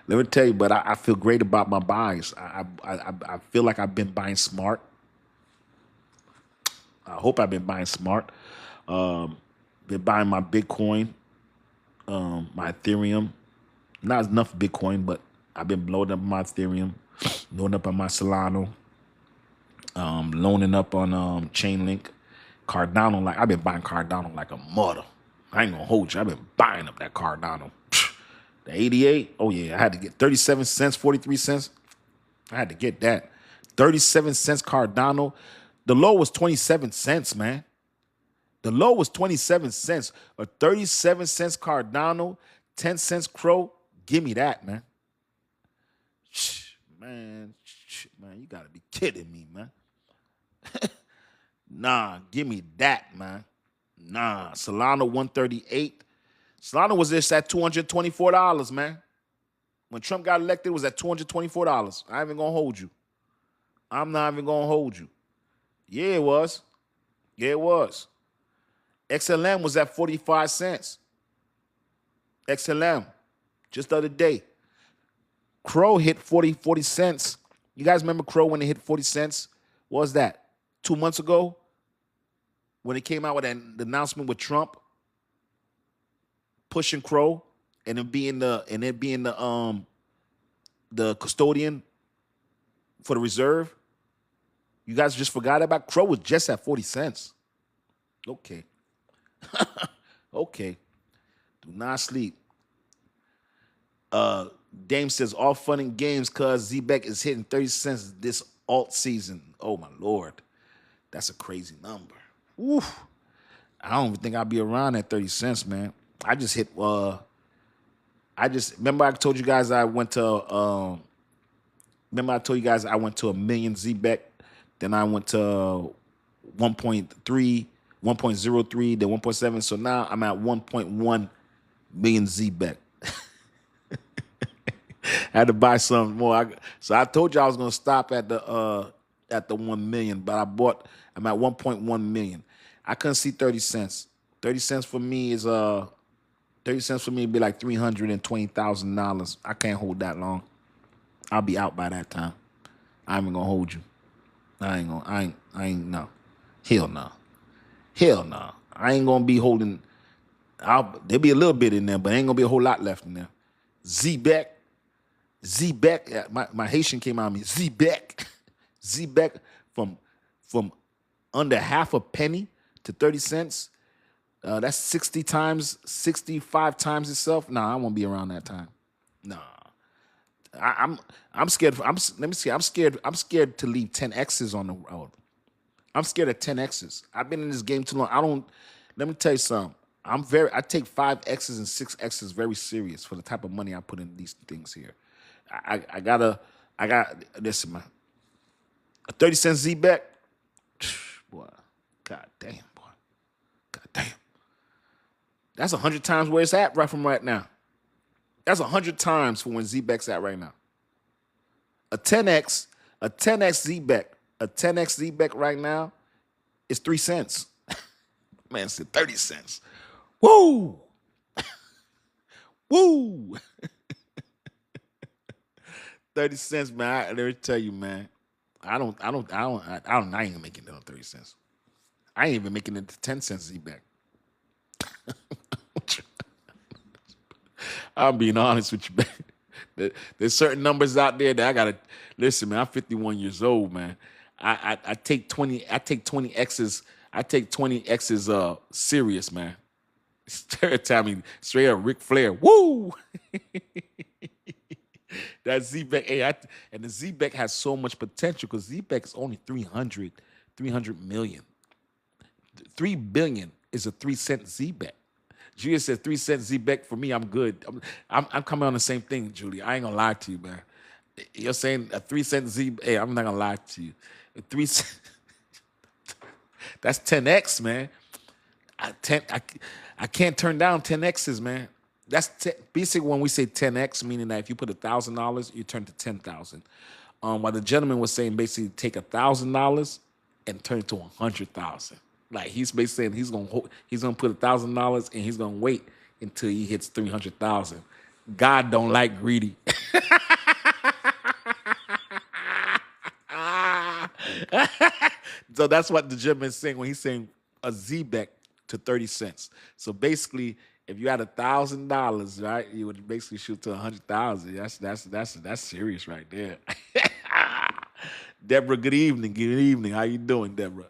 Let me tell you, but I feel great about my buys. I feel like I've been buying smart. I hope I've been buying smart. Been buying my Bitcoin, my Ethereum. Not enough Bitcoin, but I've been loading up my Ethereum, loading up on my Solana, loaning up on Chainlink, Cardano. Like I've been buying Cardano like a mother. I ain't gonna hold you. I've been buying up that Cardano. The 88. Oh yeah, I had to get 37 cents, 43 cents. I had to get that. 37 cents Cardano. The low was 27 cents, man. The low was 27 cents. Or 37 cents Cardano, 10 cents Crow. Give me that, man. Man, you gotta be kidding me, man. Nah, give me that, man. Nah, Solana 138. Solana was just at $224, man. When Trump got elected, it was at $224. I ain't even gonna hold you. I'm not even gonna hold you. Yeah, it was. Yeah, it was. XLM was at 45 cents. XLM. Just the other day. Crow hit 40 cents. You guys remember Crow when it hit 40 cents? What was that? 2 months ago? When it came out with the announcement with Trump pushing Crow and it being the custodian for the reserve. You guys just forgot about Crow was just at 40 cents. Okay. Okay. Do not sleep. Dame says all fun and games cause ZBEC is hitting 30 cents this alt season. Oh my Lord. That's a crazy number. Oof. I don't even think I'll be around at 30 cents, man. I just hit remember I told you guys I went to remember I told you guys I went to 1 million ZBEC, then I went to 1.3, 1.03, then 1.7. So now I'm at 1.1 million ZBEC. I had to buy some more. So I told you I was gonna stop at the 1 million, but I'm at 1.1 million. I couldn't see 30 cents. 30 cents for me is 30 cents for me would be like $320,000. I can't hold that long. I'll be out by that time. I ain't even gonna hold you. I ain't no. Hell no. Hell no. I ain't gonna be holding. There'll be a little bit in there, but ain't gonna be a whole lot left in there. ZBEC, my Haitian came out of me. ZBEC from under half a penny to 30 cents. That's 65 times itself. Nah, I won't be around that time. Nah. I'm scared. Let me see. I'm scared to leave 10Xs on the road. I'm scared of 10Xs. I've been in this game too long. Let me tell you something. I take 5Xs and 6Xs very serious for the type of money I put in these things here. I got listen, man. A 30 cent ZBEC, boy. God damn, boy. God damn. That's 100 times where it's at right now. That's 100 times for when ZBEC's at right now. A 10X ZBEC right now is 3 cents. Man, it's 30 cents. Woo! Woo! 30 cents, man. Let me tell you, man. I ain't even making it on 30 cents. I ain't even making it to 10 cents ZBEC. I'm being honest with you, man. There's certain numbers out there that I gotta listen, man. I'm 51 years old, man. I take 20 X's. I take 20X's serious, man. Tell me straight up Ric Flair. Woo! That Z-Beck, hey, and the Z-Beck has so much potential because Z-Beck is only 300 million. 3 billion is a 3-cent Z-Beck. Julia said 3-cent Z-Beck for me, I'm good. I'm coming on the same thing, Julia. I ain't gonna lie to you, man. You're saying a 3-cent Z, hey, I'm not gonna lie to you. A 3 cent, that's 10X, man. I can't turn down 10X's, man. That's basically when we say 10X, meaning that if you put $1,000, you turn to 10,000. While the gentleman was saying basically take $1,000 and turn it to 100,000. Like he's basically saying he's gonna put $1,000 and he's gonna wait until he hits 300,000. God don't like greedy. So that's what the gentleman is saying when he's saying a Z-Beck to 30 cents. So basically, if you had $1,000, right, you would basically shoot to 100,000. That's serious right there. Deborah, good evening. Good evening. How you doing, Deborah?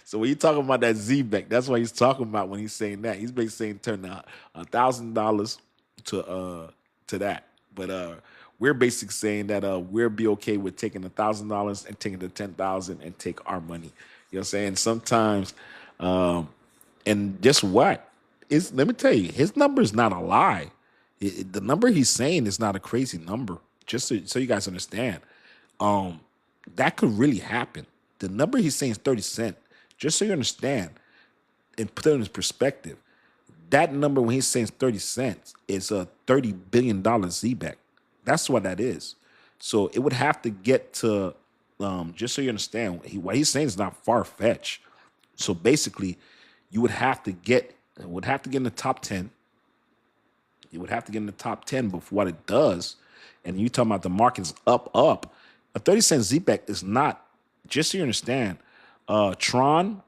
So when you're talking about that Z-Beck, that's what he's talking about when he's saying that. He's basically saying turn $1,000 to that. But we're basically saying that we'll be okay with taking $1,000 and taking the 10,000 and take our money. You know what I'm saying? Sometimes, and just what is? Let me tell you, his number is not a lie. The number he's saying is not a crazy number. Just so you guys understand, that could really happen. The number he's saying is 30 cents. Just so you understand and put it in perspective, that number when he's saying 30 cents is a $30 billion Z-Beck. That's what that is. So it would have to get to, just so you understand, what he's saying is not far-fetched. So basically, you would have to get in the top 10. You would have to get in the top 10 before what it does. And you talking about the market's up. A 30-cent Z-Beck is not, just so you understand, Tron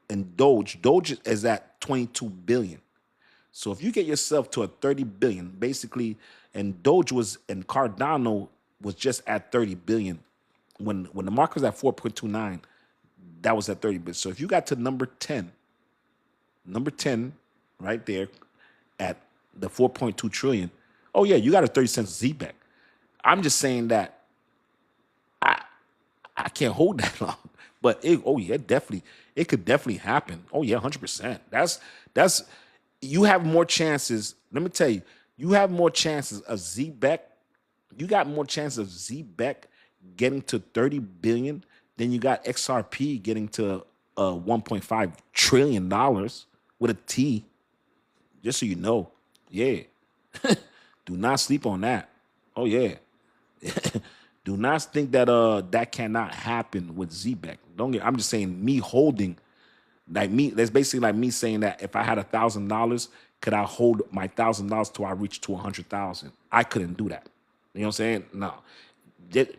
and Doge. Doge is at 22 billion. So if you get yourself to a 30 billion, basically, and Doge and Cardano was just at 30 billion. When the market was at 4.29, that was at 30 billion. So if you got to number 10 right there at the 4.2 trillion, oh yeah, you got a 30-cent Z-Beck. I'm just saying that I can't hold that long. But it could definitely happen. Oh yeah, 100%. That's you have more chances. Let me tell you, you have more chances of Z-Beck. You got more chances of Z-Beck getting to 30 billion than you got XRP getting to $1.5 trillion with a T. Just so you know. Yeah. Do not sleep on that. Oh yeah. Do not think that that cannot happen with Z-Beck. I'm just saying me holding, like me, that's basically like me saying that if I had $1,000, could I hold my $1,000 till I reach to 100,000? I couldn't do that. You know what I'm saying? No.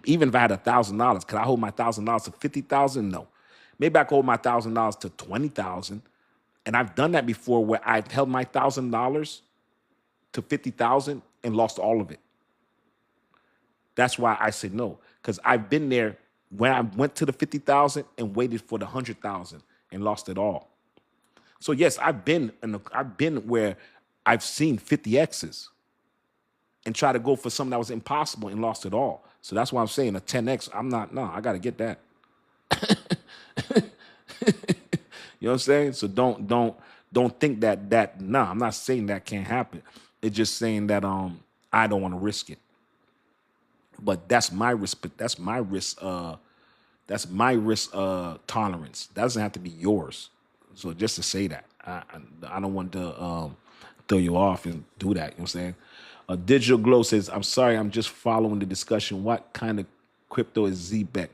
Even if I had $1,000, could I hold my $1,000 to 50,000? No. Maybe I could hold my $1,000 to 20,000. And I've done that before where I've held my $1,000 to 50,000 and lost all of it. That's why I said no, because I've been there when I went to the 50,000 and waited for the 100,000 and lost it all. So yes, I've been where I've seen 50X's and try to go for something that was impossible and lost it all. So that's why I'm saying a 10X. I got to get that. You know what I'm saying? So don't think that I'm not saying that can't happen. It's just saying that I don't want to risk it. But that's my risk. That's my risk. That's my risk tolerance. That doesn't have to be yours. So just to say that, I don't want to throw you off and do that. You know what I'm saying? Digital Glow says, "I'm sorry, I'm just following the discussion. What kind of crypto is Z-Beck?"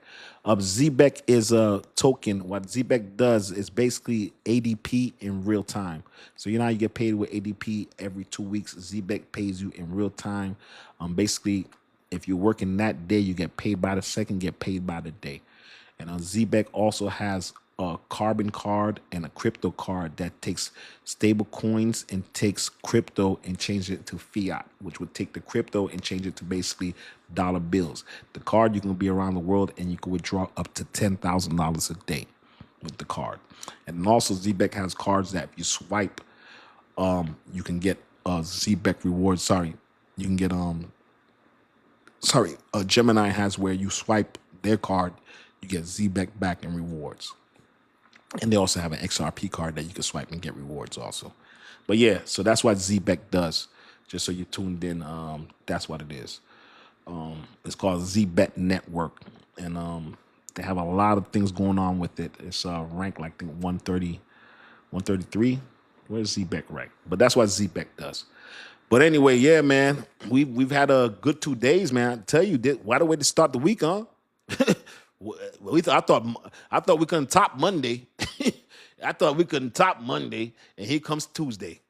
Z-Beck is a token. What Z-Beck does is basically ADP in real time. So you know how you get paid with ADP every 2 weeks. Z-Beck pays you in real time. Basically, if you're working that day, you get paid by the second, get paid by the day. And Z-Beck also has a carbon card and a crypto card that takes stable coins and takes crypto and changes it to fiat, which would take the crypto and change it to basically dollar bills. The card, you can be around the world and you can withdraw up to $10,000 a day. with the card. And also ZBEC has cards that if you swipe, you can get ZBEC rewards. Sorry, you can get Gemini has where you swipe their card, you get ZBEC back in rewards. And they also have an XRP card that you can swipe and get rewards also. But yeah, so that's what ZBEC does. Just so you tuned in, that's what it is. It's called ZBET Network, and they have a lot of things going on with it. It's ranked like I think 130, 133. Where's ZBEC ranked? But that's what ZBEC does. But anyway, yeah, man, we've had a good 2 days, man. I tell you, what a way to start the week, huh? I thought we couldn't top Monday. I thought we couldn't top Monday, and here comes Tuesday.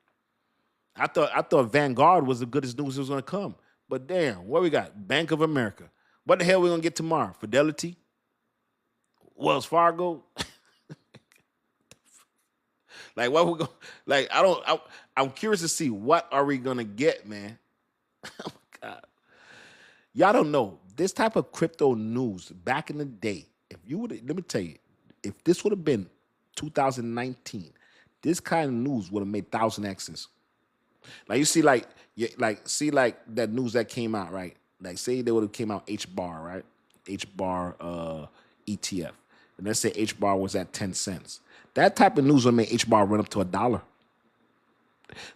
I thought Vanguard was the goodest news that was gonna come. But damn, what we got? Bank of America. What the hell we gonna get tomorrow? Fidelity? Wells Fargo? Like what we go? Like I'm curious to see what are we gonna get, man. Oh my God, y'all don't know this type of crypto news back in the day. If you would, let me tell you, if this would have been 2019, this kind of news would have made 1,000x's. Like you see, like that news that came out, right? Like say they would have came out H bar, right? H bar ETF, and let's say H bar was at 10 cents. That type of news would make H bar run up to $1.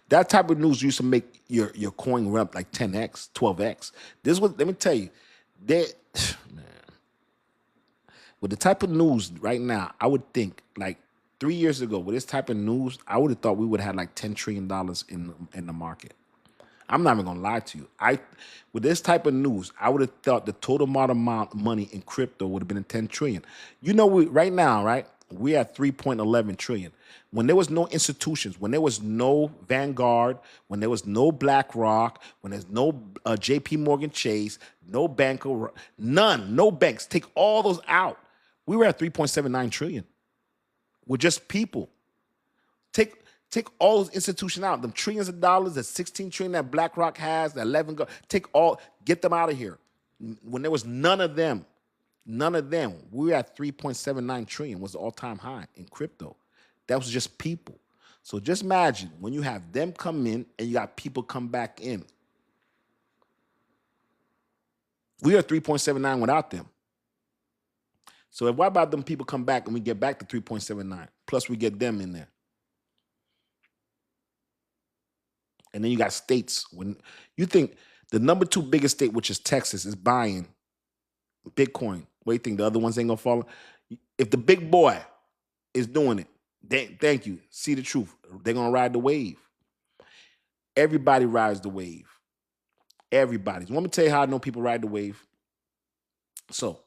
That type of news used to make your coin run up like 10x, 12x. This was, let me tell you, man, with the type of news right now, I would think like 3 years ago with this type of news, I would have thought we would have had like $10 trillion in the market. I'm not even gonna lie to you. With this type of news, I would have thought the total amount of money in crypto would have been 10 trillion. You know, right now, right? We're at 3.11 trillion. When there was no institutions, when there was no Vanguard, when there was no BlackRock, when there's no JP Morgan Chase, no banker, none, no banks, take all those out. We were at 3.79 trillion. We're just people. Take all those institutions out. Them trillions of dollars, the 16 trillion that BlackRock has, the 11, get them out of here. When there was none of them, we were at 3.79 trillion was the all-time high in crypto. That was just people. So just imagine when you have them come in and you got people come back in. We are 3.79 without them. So what about them people come back and we get back to 3.79? Plus we get them in there. And then you got states. When you think the number 2 biggest state, which is Texas, is buying Bitcoin, what do you think? The other ones ain't gonna follow? If the big boy is doing it, thank you. See the truth. They're gonna ride the wave. Everybody rides the wave. Everybody. Want me to tell you how I know people ride the wave? So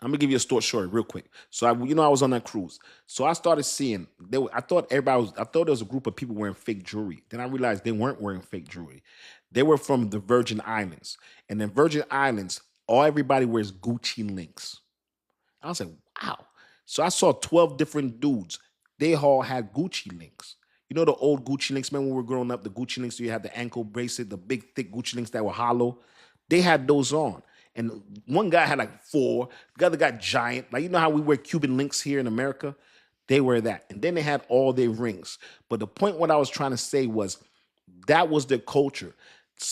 I'm gonna give you a story real quick. So I was on that cruise. So I started seeing I thought there was a group of people wearing fake jewelry. Then I realized they weren't wearing fake jewelry. They were from the Virgin Islands. And in Virgin Islands, everybody wears Gucci links. I was like, wow. So I saw 12 different dudes. They all had Gucci links. You know the old Gucci links, man, when we were growing up, the Gucci links, you had the ankle bracelet, the big, thick Gucci links that were hollow. They had those on. And one guy had like 4. The other got giant. Like, you know how we wear Cuban links here in America? They wear that. And then they had all their rings. But the point what I was trying to say was that was their culture.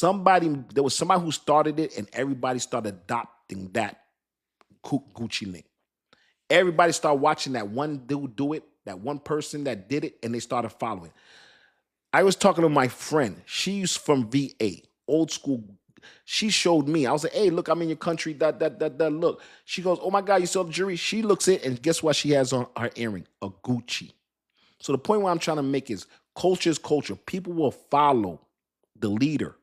There was somebody who started it and everybody started adopting that Gucci link. Everybody started watching that one dude do it, that one person that did it, and they started following. I was talking to my friend. She's from VA, old school. She showed me. I was like, hey, look, I'm in your country. That look. She goes, oh my God, you saw the jewelry? She looks it, and guess what she has on her earring? A Gucci. So the point what I'm trying to make is culture is culture. People will follow the leader.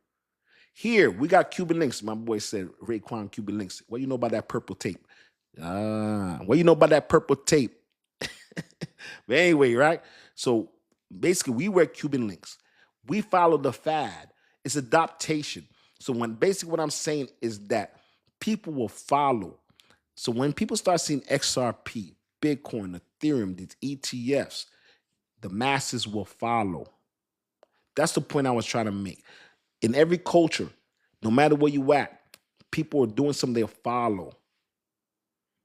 Here, we got Cuban links. My boy said, Raekwon Cuban links. What do you know about that purple tape? What do you know about that purple tape? But anyway, right? So basically, we wear Cuban links. We follow the fad. It's adaptation. So what I'm saying is that people will follow. So when people start seeing XRP, Bitcoin, Ethereum, these ETFs, the masses will follow. That's the point I was trying to make. In every culture, no matter where you at, people are doing something they'll follow.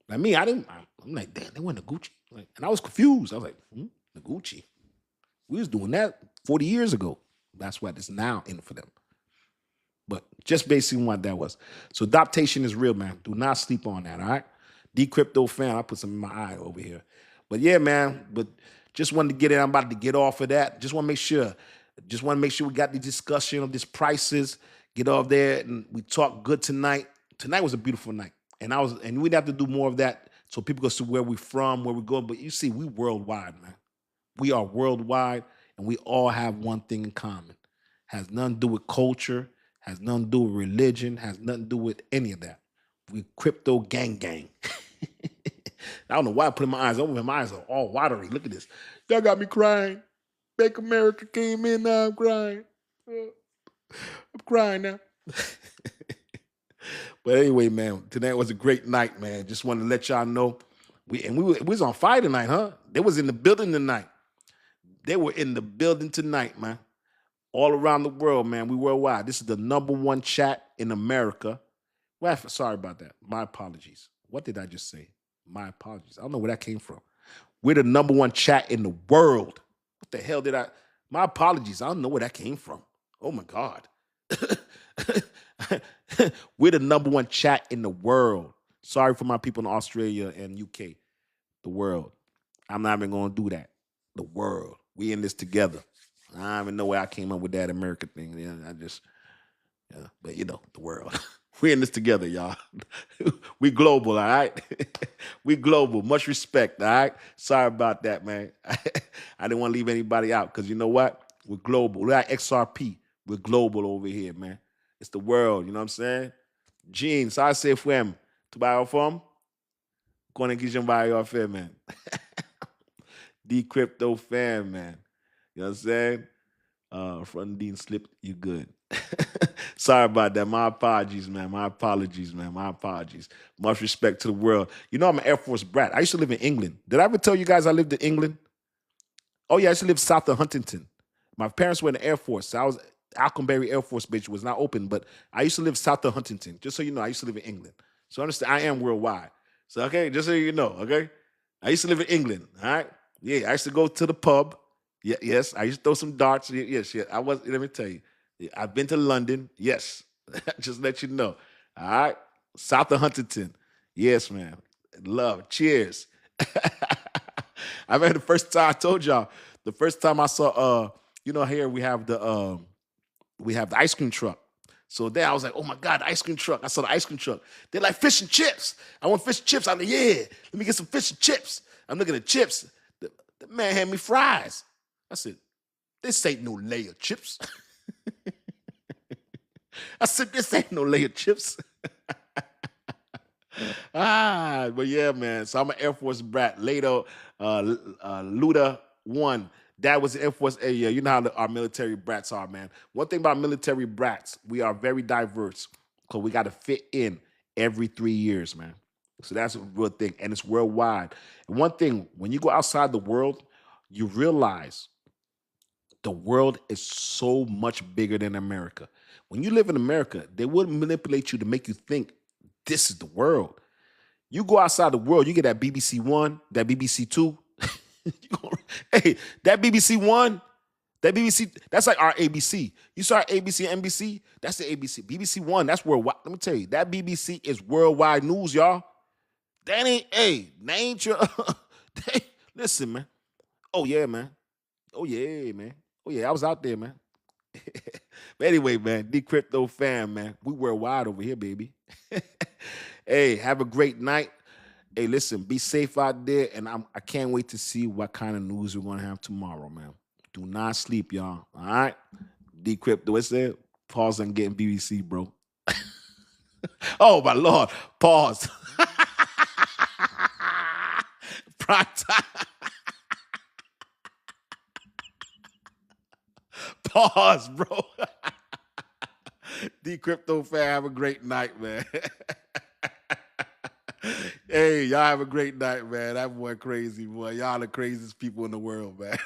Like me, I'm like, damn, they went to Gucci. And I was confused. I was like, Noguchi. We was doing that 40 years ago. That's what it's now in for them. But just basically what that was. So adaptation is real, man. Do not sleep on that, all right? Dcryptofan, I put some in my eye over here. But yeah, man, but just wanted to get it. I'm about to get off of that. Just want to make sure. We got the discussion of these prices. Get off there and we talk good tonight. Tonight was a beautiful night. And we'd have to do more of that so people go see where we're from, where we're going. But you see, we worldwide, man. We are worldwide, and we all have one thing in common. Has nothing to do with culture, has nothing to do with religion, has nothing to do with any of that. We crypto gang. I don't know why I put my eyes over. My eyes are all watery. Look at this. Y'all got me crying. Make America came in, now I'm crying. I'm crying now. But anyway, man, tonight was a great night, man. Just wanted to let y'all know. We was on fire tonight, huh? They was in the building tonight. They were in the building tonight, man. All around the world, man. We worldwide. This is the #1 chat in America. Well, sorry about that. My apologies. What did I just say? My apologies. I don't know where that came from. We're the #1 chat in the world. What the hell did I? My apologies. I don't know where that came from. Oh my God. We're the #1 chat in the world. Sorry for my people in Australia and UK. The world. I'm not even going to do that. The world. We in this together. I don't even know where I came up with that America thing. But the world. We in this together, y'all. We global, all right? We global. Much respect, all right? Sorry about that, man. I didn't want to leave anybody out because you know what? We're global. We're at XRP. We're global over here, man. It's the world, you know what I'm saying? Gene, ça c'est femme. Tu vas au femme? Connais qui j'aime va au femme, man. Dcryptofan, man. You know what I'm saying? Front Dean slipped, you good. Sorry about that. My apologies, man. My apologies, man. My apologies. Much respect to the world. You know I'm an Air Force brat. I used to live in England. Did I ever tell you guys I lived in England? Oh, yeah, I used to live south of Huntington. My parents were in the Air Force. So I was Alconbury Air Force Base was not open, but I used to live south of Huntington. Just so you know, I used to live in England. So understand, I am worldwide. So, okay, just so you know, okay? I used to live in England, all right? Yeah, I used to go to the pub. Yeah, yes, I used to throw some darts. Yes, I was, let me tell you. I've been to London. Yes, just let you know. All right, south of Huntington. Yes, man. Love. Cheers. I remember the first time I told y'all. The first time I saw, here we have the ice cream truck. So there I was like, oh my God, the ice cream truck. I saw the ice cream truck. They're like fish and chips. I want fish and chips. I'm like, yeah, let me get some fish and chips. I'm looking at chips. The man had me fries. I said, this ain't no layer chips. I said, this ain't no layer chips. But yeah, man. So I'm an Air Force brat. Later, Luda 1. That was the Air Force area. You know how our military brats are, man. One thing about military brats, we are very diverse because we got to fit in every 3 years, man. So that's a real thing, and it's worldwide. And one thing, when you go outside the world, you realize the world is so much bigger than America. When you live in America, they would manipulate you to make you think this is the world. You go outside the world, you get that BBC One, that BBC Two. Hey, that BBC One, that BBC, that's like our ABC. You saw our ABC and NBC? That's the ABC. BBC One, that's worldwide. Let me tell you, that BBC is worldwide news, y'all. That ain't your, listen, man. Oh, yeah, man. Oh, yeah, man. Oh, yeah, I was out there, man. But anyway, man, Dcryptofan, man. We worldwide over here, baby. Hey, have a great night. Hey, listen, be safe out there, and I can't wait to see what kind of news we're going to have tomorrow, man. Do not sleep, y'all. All right? Decrypto, what's that? Pause on getting BBC, bro. Oh, my Lord. Pause. Prime time. Pause, bro. Dcryptofan, have a great night, man. Hey, y'all have a great night, man. That boy crazy, boy. Y'all the craziest people in the world, man.